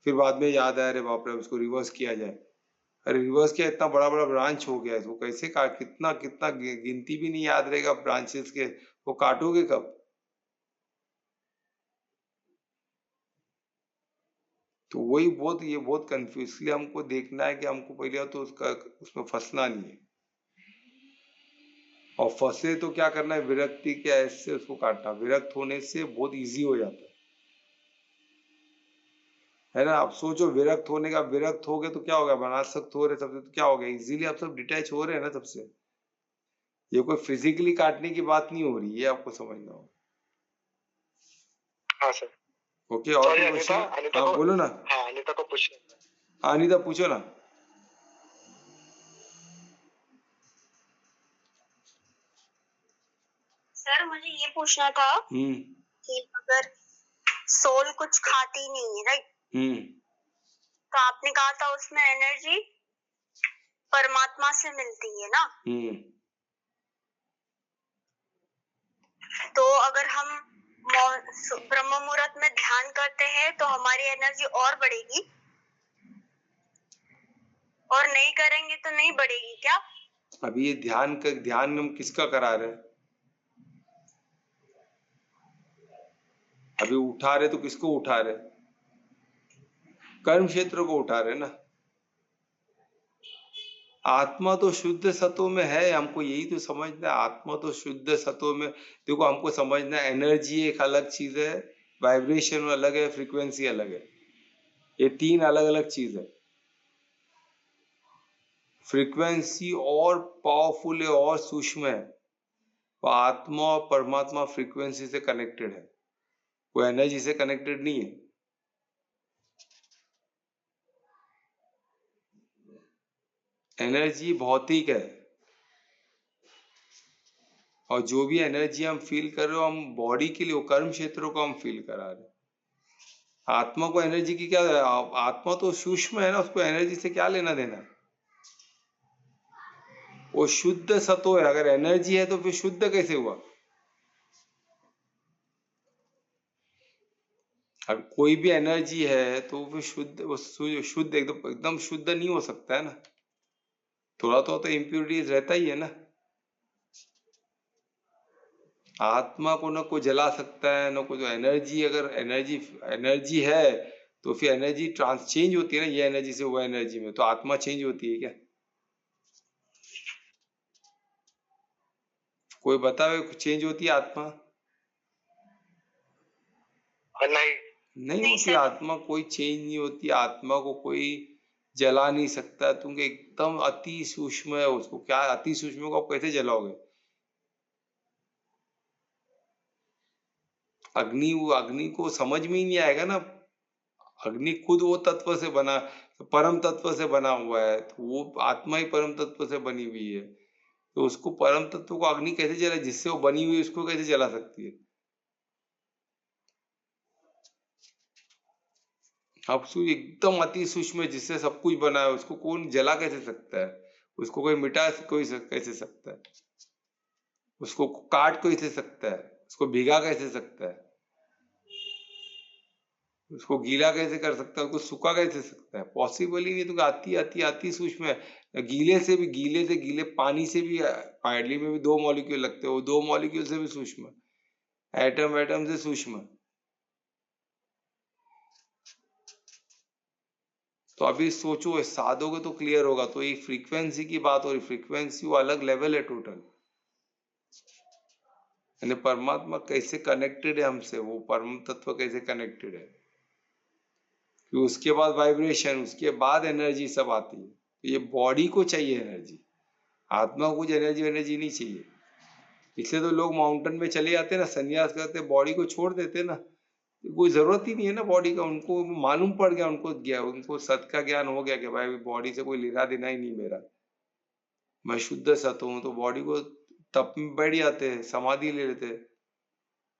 फिर बाद में याद आया अरे बाप रे उसको रिवर्स किया जाए। अरे रिवर्स किया, इतना बड़ा ब्रांच हो गया है, तो कैसे कितना कितना गिनती भी नहीं याद रहेगा ब्रांचेस के, वो काटोगे कब? तो वही ये बहुत कंफ्यूज। इसलिए हमको देखना है कि हमको पहले तो उसमें फंसना नहीं है, और फंसे तो क्या करना है, विरक्ति के ऐसे उसको काटना। विरक्त होने से बहुत इजी हो जाता है ना। आप सोचो विरक्त होने का, विरक्त हो गए तो क्या हो गया, अनासक्त हो रहे सबसे, तो क्या हो गया, इजीली आप सब डिटैच हो रहे हैं ना सबसे। ये कोई फिजिकली काटने की बात नहीं हो रही, ये आपको समझना होगा। हाँ सर। ओके, और कोई क्वेश्चन? हाँ बोलो ना। हाँ, अनिता को पूछना। हाँ अनिता पूछो ना। सर मुझे ये पूछना था कि अगर सोल कुछ खाती नहीं है, राइट, तो आपने कहा था उसमें एनर्जी परमात्मा से मिलती है ना। तो अगर हम ब्रह्म मुहूर्त में ध्यान करते हैं तो हमारी एनर्जी और बढ़ेगी, और नहीं करेंगे तो नहीं बढ़ेगी क्या? अभी ये ध्यान हम किसका करा रहे हैं? अभी उठा रहे तो किसको उठा रहे? कर्म क्षेत्र को उठा रहे ना। आत्मा तो शुद्ध सत्व में है, हमको यही तो समझना है। आत्मा तो शुद्ध सत्व में, देखो हमको समझना है एनर्जी एक अलग चीज है, वाइब्रेशन अलग है, फ्रीक्वेंसी अलग है। ये तीन अलग अलग चीज है। फ्रीक्वेंसी और पावरफुल है और सूक्ष्म है। तो आत्मा और परमात्मा फ्रीक्वेंसी से कनेक्टेड है, वो एनर्जी से कनेक्टेड नहीं है। एनर्जी भौतिक है, और जो भी एनर्जी हम फील कर रहे हो, हम बॉडी के लिए, कर्म क्षेत्रों को हम फील करा रहे हैं। आत्मा को एनर्जी की क्या, आत्मा तो सूक्ष्म है ना, उसको एनर्जी से क्या लेना देना। वो शुद्ध सत्व है, अगर एनर्जी है तो फिर शुद्ध कैसे हुआ? अब कोई भी एनर्जी है तो फिर शुद्ध एकदम शुद्ध नहीं हो सकता है ना। थोड़ा तो इम्प्योरिटीज रहता ही है ना। आत्मा को न कोई जला सकता है, न कोई एनर्जी। अगर एनर्जी है तो फिर एनर्जी चेंज होती है ना, ये एनर्जी से वो एनर्जी में, तो आत्मा चेंज होती है क्या? कोई बतावे चेंज होती है आत्मा? नहीं होती आत्मा, कोई चेंज नहीं होती। आत्मा को कोई जला नहीं सकता, क्योंकि एकदम अति सूक्ष्म है। उसको क्या, अति सूक्ष्म को आप कैसे जलाओगे? अग्नि को समझ में ही नहीं आएगा ना। अग्नि खुद वो तत्व से बना, तो परम तत्व से बना हुआ है, तो वो आत्मा ही परम तत्व से बनी हुई है, तो उसको परम तत्व को अग्नि कैसे जला, जिससे वो बनी हुई है उसको कैसे जला सकती है? अब एकदम अति सूक्ष्म जिससे सब कुछ बना है, उसको कौन जला कैसे सकता है? उसको कोई मिटा कैसे सकता है? उसको काट कैसे सकता है? उसको भिगा कैसे सकता है? उसको गीला कैसे कर सकता है? उसको सूखा कैसे सकता है? पॉसिबल ही नहीं। तो अति अति अति सूक्ष्म है। गीले से गीले पानी से भी, पानी में भी 2 मॉलिक्यूल लगते हैं, वो 2 मॉलिक्यूल से भी सूक्ष्म, एटम से सूक्ष्म। तो अभी सोचो, साधोगे तो क्लियर होगा। तो ये फ्रीक्वेंसी की बात हो रही, फ्रीक्वेंसी वो अलग लेवल है टोटल। यानी परमात्मा कैसे कनेक्टेड है हमसे, वो परम तत्व कैसे कनेक्टेड है, कि उसके बाद वाइब्रेशन, उसके बाद एनर्जी सब आती है। ये बॉडी को चाहिए एनर्जी, आत्मा को कुछ एनर्जी नहीं चाहिए। इसलिए तो लोग माउंटेन में चले जाते ना, संन्यास करते, बॉडी को छोड़ देते ना, कोई जरूरत ही नहीं है ना बॉडी का। उनको मालूम पड़ गया, उनको सत का ज्ञान हो गया कि भाई बॉडी से कोई लेना देना ही नहीं मेरा, मैं शुद्ध सत हूँ। तो बॉडी को तप में बैठ जाते हैं, समाधि ले लेते हैं।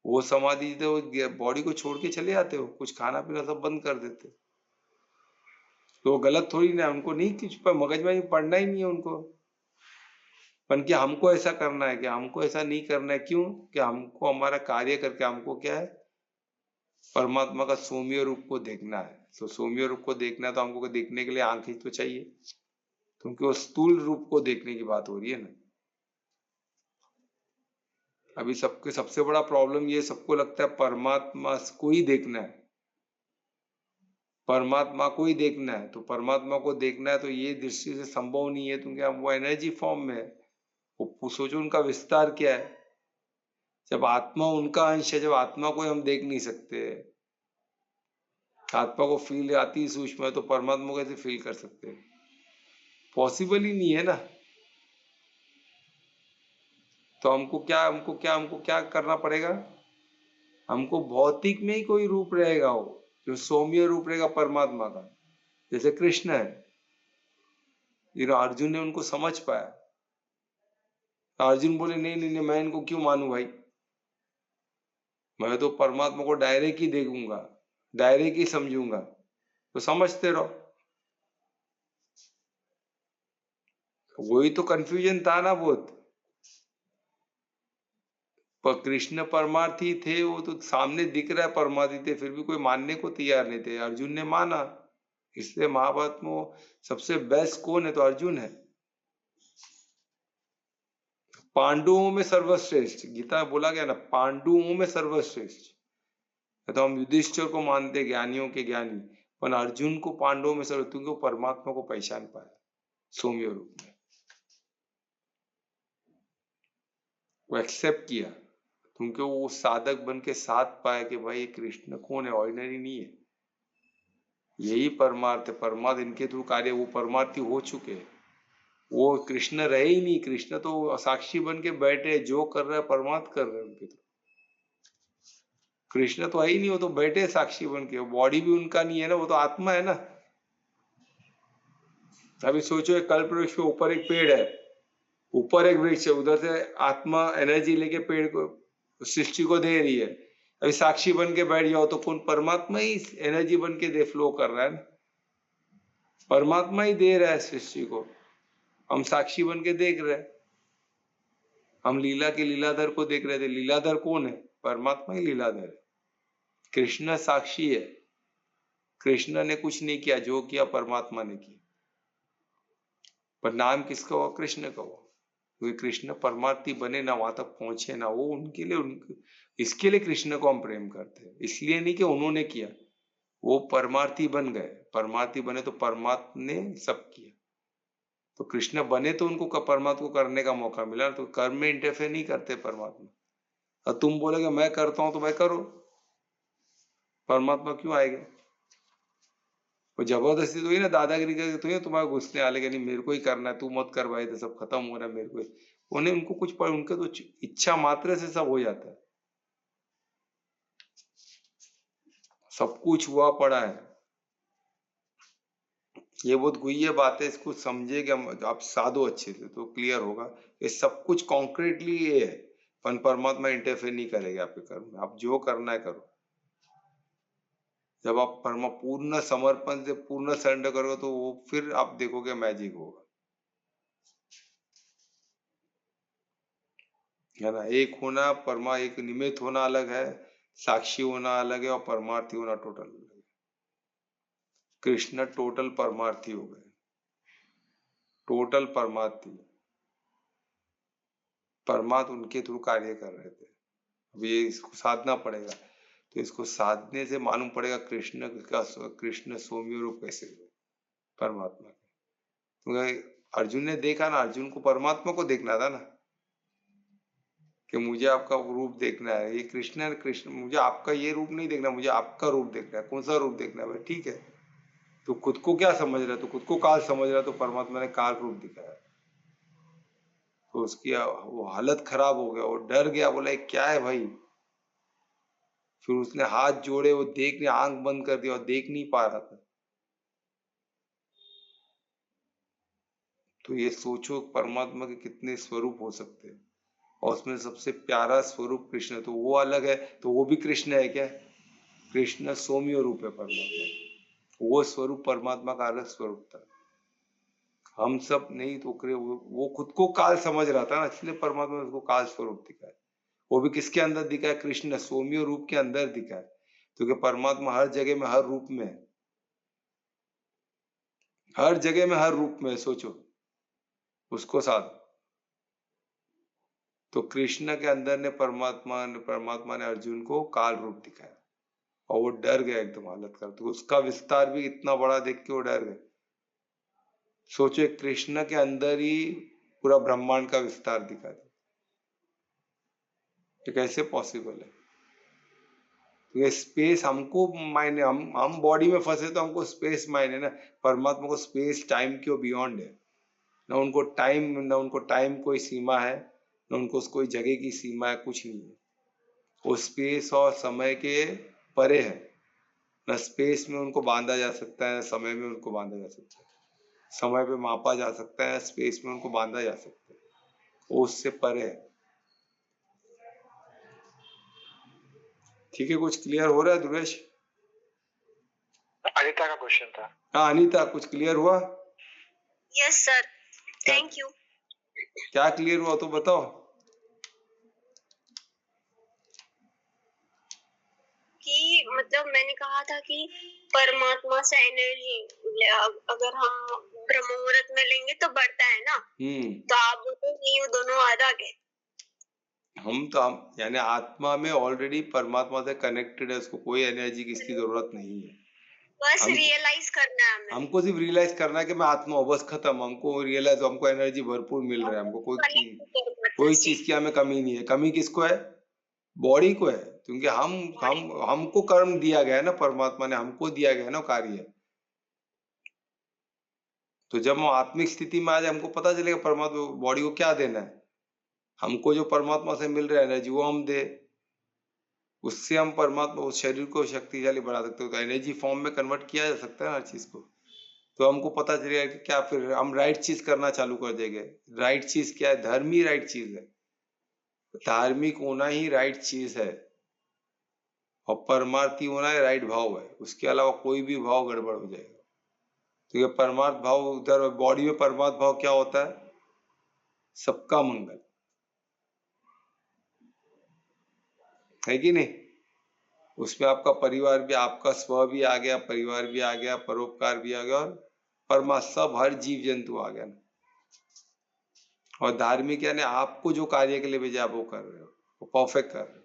वो समाधि तो बॉडी को छोड़ के चले जाते हो, कुछ खाना पीना सब बंद कर देते। तो गलत थोड़ी ना, उनको नहीं कुछ पर मगज में पढ़ना ही नहीं है उनको, पर कि हमको ऐसा करना है, कि हमको ऐसा नहीं करना है। क्यों? कि हमको हमारा कार्य करके हमको क्या है, परमात्मा का सौम्य रूप को देखना है। तो सौम्य रूप को देखना है तो हमको देखने के लिए आंखें तो चाहिए, क्योंकि वो स्थूल रूप को देखने की बात हो रही है ना। अभी सबके सबसे बड़ा प्रॉब्लम ये, सबको लगता है परमात्मा को ही देखना है, परमात्मा को ही देखना है। तो परमात्मा को देखना है तो ये दृष्टि से संभव नहीं है, क्योंकि हम वो एनर्जी फॉर्म में है। वो सोचो उनका विस्तार क्या है। जब आत्मा उनका अंश है, जब आत्मा को हम देख नहीं सकते, आत्मा को फील आती सूक्ष्म है, तो परमात्मा को कैसे फील कर सकते हैं? पॉसिबल ही नहीं है ना। तो हमको क्या करना पड़ेगा? हमको भौतिक में ही कोई रूप रहेगा, वो जो सौम्य रूप रहेगा परमात्मा का, जैसे कृष्ण है। अर्जुन ने उनको समझ पाया। अर्जुन बोले नहीं नहीं नहीं, मैं इनको क्यों मानूं भाई, मैं तो परमात्मा को डायरेक्ट ही देखूंगा, डायरेक्ट ही समझूंगा। तो समझते रहो। वही तो कंफ्यूजन था ना बहुत। पर कृष्ण परमार्थी थे, वो तो सामने दिख रहा है परमार्थी थे, फिर भी कोई मानने को तैयार नहीं थे। अर्जुन ने माना। इसलिए महाभारत में सबसे बेस्ट कौन है? तो अर्जुन है। पांडुओं में सर्वश्रेष्ठ, गीता में बोला गया ना, पांडुओं में सर्वश्रेष्ठ। तो हम युधिष्ठिर को मानते ज्ञानियों के ज्ञानी, पर अर्जुन को पांडवों में सर्वश्रेष्ठ, क्योंकि वो परमात्मा को पहचान पाया सौम्य रूप में, वो एक्सेप्ट किया, क्योंकि वो साधक बन के साथ पाया कि भाई कृष्ण कौन है, ऑर्डिनरी नहीं है, यही परमार्थ है। परमार्थ इनके थ्रू कार्य, वो परमार्थी हो चुके हैं। वो कृष्ण रहे ही नहीं, कृष्ण तो साक्षी बन के बैठे, जो कर रहे हैं परमार्थ कर रहे हैं उनके थ्रू। कृष्ण तो है ही नहीं, वो तो बैठे साक्षी बन के, बॉडी भी उनका नहीं है ना, वो तो आत्मा है ना। अभी सोचो, एक कल्प वृक्ष के ऊपर एक पेड़ है, ऊपर एक वृक्ष है, उधर से आत्मा एनर्जी लेके पेड़ को, सृष्टि को दे रही है। अभी साक्षी बन के बैठ जाओ तो कौन? परमात्मा ही एनर्जी बन के दे, फ्लो कर रहा है ना, परमात्मा ही दे रहा है सृष्टि को, हम साक्षी बन के देख रहे हैं। हम लीला के लीलाधर को देख रहे थे, लीलाधर कौन है? परमात्मा ही लीलाधर है। कृष्ण साक्षी है, कृष्ण ने कुछ नहीं किया, जो किया परमात्मा ने किया। पर नाम किसका हुआ? कृष्ण का हुआ, क्योंकि कृष्ण परमार्थी बने ना, वहां तक पहुंचे ना, वो उनके लिए, इसके लिए कृष्ण को हम प्रेम करते हैं। इसलिए नहीं कि उन्होंने किया, वो परमार्थी बन गए, परमार्थी बने तो परमात्मा ने सब किया। तो कृष्ण बने तो उनको परमात्मा को करने का मौका मिला, तो कर्म में इंटरफेयर नहीं करते परमात्मा। और तुम बोलोगे मैं करता हूं तो मैं करो, परमात्मा क्यों आएगा? वो जबरदस्ती तो ही ना, दादागिरी करके तो ही तुम्हारे घुसने आ लेगा, नहीं मेरे को ही करना है, तू मत कर भाई, तो सब खत्म हो रहा है मेरे को। उन्हें उनको कुछ पढ़, उनके तो इच्छा मात्र से सब हो जाता है, सब कुछ हुआ पड़ा है। ये बहुत गुह्य बात है, इसको समझे कि हम आप साधो अच्छे से तो क्लियर होगा। ये सब कुछ कॉन्क्रीटली ये है, परमात्मा इंटरफेयर नहीं करेगा आपके कर्म में, आप जो करना है करो। जब आप पूर्ण समर्पण से पूर्ण सरेंडर करोगे तो वो फिर आप देखोगे मैजिक होगा, है ना। एक होना एक निमित्त होना अलग है, साक्षी होना अलग है, और परमार्थी होना टोटल अलग है। कृष्ण टोटल परमार्थी हो गए, टोटल परमार्थी। परमात्मा उनके थ्रू कार्य कर रहे थे। अब ये इसको साधना पड़ेगा, तो इसको साधने से मालूम पड़ेगा कृष्ण सौम्य रूप कैसे हुए परमात्मा के। तो अर्जुन ने देखा ना, अर्जुन को परमात्मा को देखना था ना, कि मुझे आपका रूप देखना है, ये कृष्ण मुझे आपका ये रूप नहीं देखना, मुझे आपका रूप देखना है। कौन सा रूप देखना है भाई? ठीक है, तो खुद को क्या समझ रहा है? तो खुद को काल समझ रहा है, तो परमात्मा ने काल रूप दिखाया। तो उसकी वो हालत खराब हो गया, वो डर गया, बोला क्या है भाई। फिर उसने हाथ जोड़े, वो देखने आंख बंद कर दिया और देख नहीं पा रहा था। तो ये सोचो परमात्मा के कितने स्वरूप हो सकते हैं, और उसमें सबसे प्यारा स्वरूप कृष्ण, तो वो अलग है, तो वो भी कृष्ण है क्या? कृष्ण सौम्य रूप है परमात्मा, वो स्वरूप परमात्मा का अलग स्वरूप था। हम सब नहीं तो वो खुद को काल समझ रहा था ना, इसलिए परमात्मा ने उसको काल स्वरूप दिखाया। वो भी किसके अंदर दिखा है? कृष्ण सौम्य रूप के अंदर दिखा है, क्योंकि परमात्मा हर जगह में हर रूप में है, हर जगह में हर रूप में है। सोचो उसको साथ, तो कृष्ण के अंदर ने परमात्मा ने अर्जुन को काल रूप दिखाया, और वो डर गया एकदम हालत कर, तो उसका विस्तार भी इतना बड़ा देख के वो डर गए। सोचो कृष्ण के अंदर ही पूरा ब्रह्मांड का विस्तार दिखा दे, ये कैसे पॉसिबल है? तो ये स्पेस हमको मायने, हम बॉडी में फंसे तो हमको स्पेस मायने ना, परमात्मा को स्पेस टाइम के बियॉन्ड है ना। उनको टाइम कोई सीमा है, ना उनको कोई जगह की सीमा है, कुछ नहीं है। वो स्पेस और समय के परे है, ना स्पेस में उनको बांधा जा सकता है, ना समय में उनको बांधा जा सकता है। समय पे मापा जा सकता है, स्पेस में उनको बांधा जा सकता है, वो उससे परे है। ठीक है, कुछ क्लियर हो रहा है ध्रुवेश? अनिता का क्वेश्चन था। हाँ अनिता, कुछ क्लियर हुआ? Yes sir, thank you. क्या क्लियर हुआ तो बताओ। कि मतलब मैंने कहा था कि परमात्मा से एनर्जी अगर हम ब्रह्म मुहूर्त में लेंगे तो बढ़ता है ना। तो आप बोलो नहीं, वो दोनों अलग है। हम यानी आत्मा में ऑलरेडी परमात्मा से कनेक्टेड है, उसको कोई एनर्जी की इसकी जरूरत नहीं है। बस रियलाइज करना है हमें। हमको सिर्फ रियलाइज करना है कि मैं आत्मा हूँ, बस खत्म। हमको रियलाइज, हमको एनर्जी भरपूर मिल रहा है, हमको कोई चीज की हमें कमी नहीं है। कमी किसको है? बॉडी को है, क्योंकि हमको कर्म दिया गया है ना, परमात्मा ने हमको दिया गया है ना कार्य। तो जब हम आत्मिक स्थिति में आ जाए, हमको पता चलेगा परमात्मा बॉडी को क्या देना है। हमको जो परमात्मा से मिल रहा है एनर्जी, वो हम दे, उससे हम परमात्मा उस शरीर को शक्तिशाली बना सकते हो। तो एनर्जी फॉर्म में कन्वर्ट किया जा सकता है हर चीज को। तो हमको पता चलेगा कि क्या, फिर हम राइट चीज करना चालू कर देंगे। राइट चीज क्या है? धर्म ही राइट चीज है, धार्मिक होना ही राइट चीज है, और परमार्थी होना है राइट भाव है। उसके अलावा कोई भी भाव गड़बड़ हो जाएगा। तो ये परमार्थ भाव, उधर बॉडी में परमार्थ भाव क्या होता है? सबका मंगल, है कि नहीं? उसमें आपका परिवार भी, आपका स्व भी आ गया, परिवार भी आ गया, परोपकार भी आ गया, और परमात्मा सब हर जीव जंतु आ गया ना। और धार्मिक यानी आपको जो कार्य के लिए भेजा आप वो कर रहे हो, वो परफेक्ट कर रहे हो।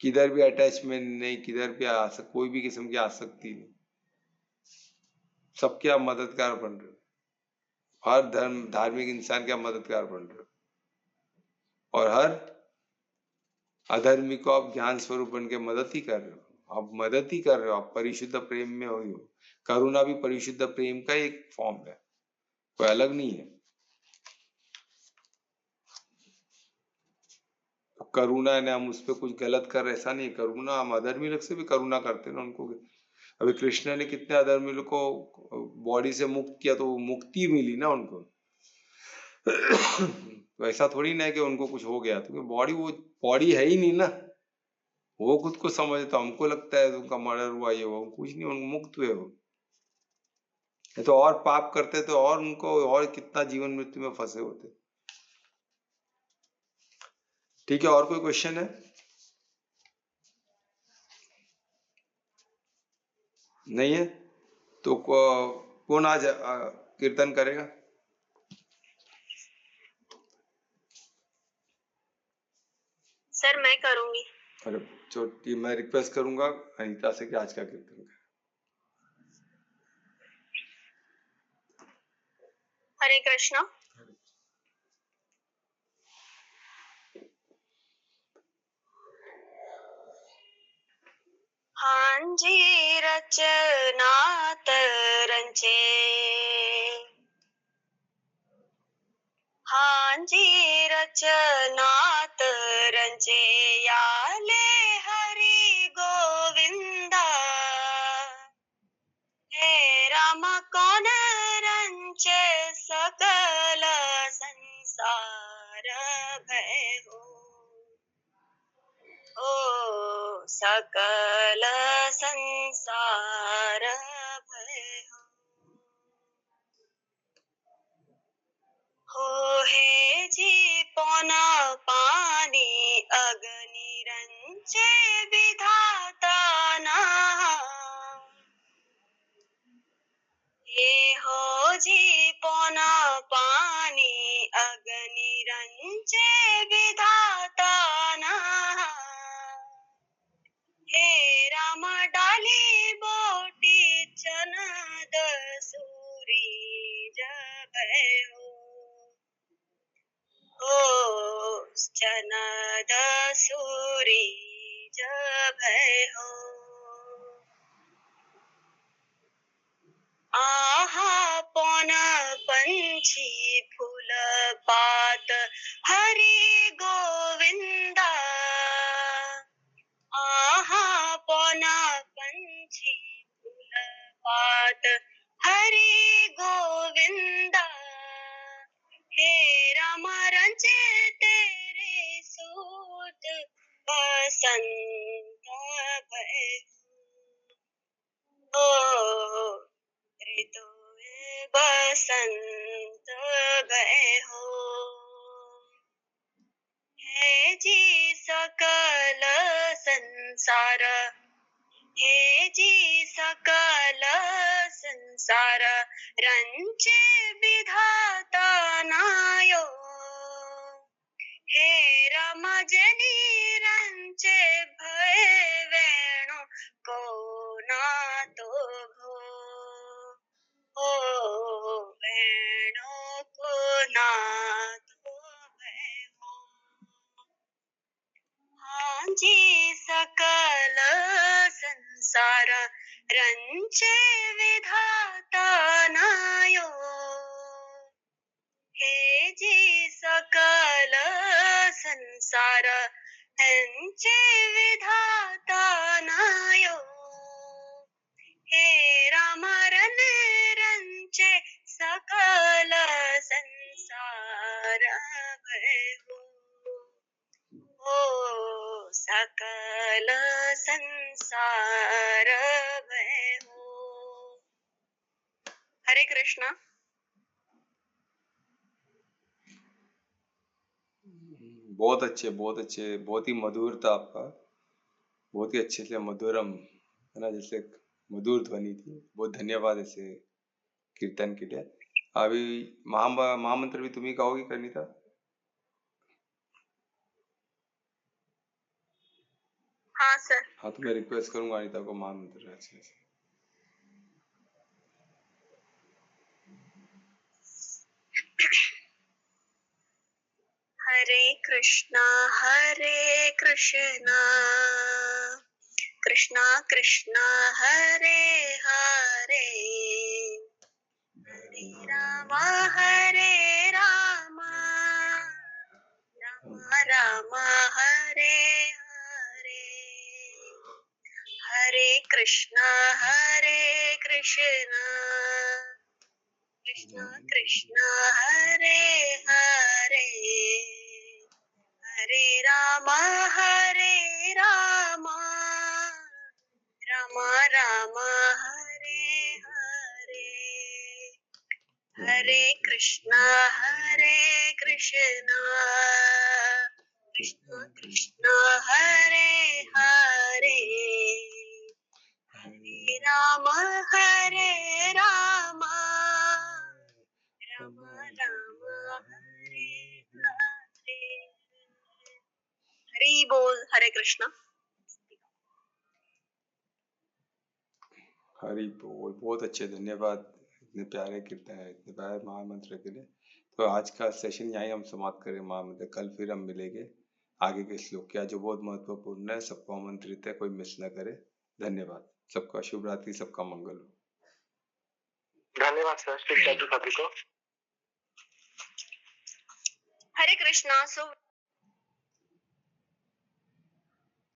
किधर भी अटैचमेंट नहीं, किधर भी कोई भी किस्म की आसक्ति नहीं, सबके आप मददगार बन रहे हो। हर धार्मिक इंसान के आप मददगार बन रहे हो, और हर अधर्मी को आप ज्ञान स्वरूप बन के मदद ही कर रहे हो। आप मदद ही कर रहे हो, आप परिशुद्ध प्रेम में हो। करुणा भी परिशुद्ध प्रेम का एक फॉर्म है, कोई अलग नहीं है। तो करुणा है ना, हम उस पर कुछ गलत कर रहे, ऐसा नहीं। करुणा हम अधर्मी लोग से भी करुणा करते ना, उनको अभी कृष्ण ने कितने अधर्मियों को बॉडी से मुक्त किया, तो मुक्ति मिली ना उनको। तो ऐसा थोड़ी ना है कि उनको कुछ हो गया, तो बॉडी, वो बॉडी है ही नहीं ना, वो खुद को समझता, हमको लगता है उनका मर्डर हुआ, ये वो कुछ नहीं, उनको मुक्त हुए वो। तो और पाप करते तो और उनको और कितना जीवन मृत्यु में फंसे होते। ठीक है, और कोई क्वेश्चन है? नहीं है तो कौन आज कीर्तन करेगा? सर मैं करूंगी। अरे छोटी, मैं रिक्वेस्ट करूंगा अनीता से कि आज का कीर्तन करें। हरे कृष्णा। हाँ जी रचना तरंचे, हाँ जी रचना तरंचे, याले हरि गोविंदा, हे राम कौन रंचे सकल संसार भयो, ओ सकल संसार भयो, हो हे जी पौना पानी अग्नि रंचे विधाता ना, हे हो जी पौना पानी अग्नि रंचे विधाता ना, हे राम डाली बोटी चनद सूरी भयो, ओ चनद सूरी भयो, आहा पौन पंछी फूल पात हरि गोविंदा, आहा पौन पंछी फूल पात हरि गोविंदा, हे राम रंचे तेरे सूत बसंत भयो, ओ ऋतु बसंत भयो, हे जी सकल संसार, हे जी सकल संसार रंचे विधाता नायो, हे राम जनी रंचे भय वेणु को ना तो भो, ओ वेणु को ना तो भयो, हाँ जी सकल संसार रंचे विधाता नायो, हे जी सकल संसार रंचे विधाता नायो, हे राम रन रंचे सकल संसार भयो, ओ सकल संसार भयो। हरे कृष्णा। बहुत अच्छे, बहुत अच्छे, बहुत ही मधुर था आपका, बहुत ही अच्छे से मधुरम है ना, जैसे मधुर ध्वनि थी। बहुत धन्यवाद ऐसे कीर्तन के लिए। अभी महामंत्र भी तुम्ही कहोगी कनिता? हाँ सर। हाँ, तो मैं रिक्वेस्ट करूंगा अनिता को महामंत्र अच्छे से। हरे कृष्णा कृष्णा कृष्णा हरे हरे, हरे राम राम राम हरे हरे, हरे कृष्ण कृष्णा कृष्णा कृष्णा हरे हरे हरे राम राम राम हरे हरे हरे कृष्णा कृष्णा कृष्णा हरे हरे हरे राम राम राम हरे हरे। हरि बोल। हरे कृष्णा। हरि बोल। बहुत अच्छे, धन्यवाद इतने प्यारे कीर्तन है, इतने प्यारे महामंत्र के लिए। तो आज का सेशन यहीं हम समाप्त करें महामंत्र। कल फिर हम मिलेंगे आगे के श्लोक क्या जो बहुत महत्वपूर्ण है, सबको आमंत्रित है, कोई मिस न करे। धन्यवाद सबका। शुभ रात्रि, सबका मंगल हो। धन्यवाद सर, सभी को। हरे कृष्णा। सो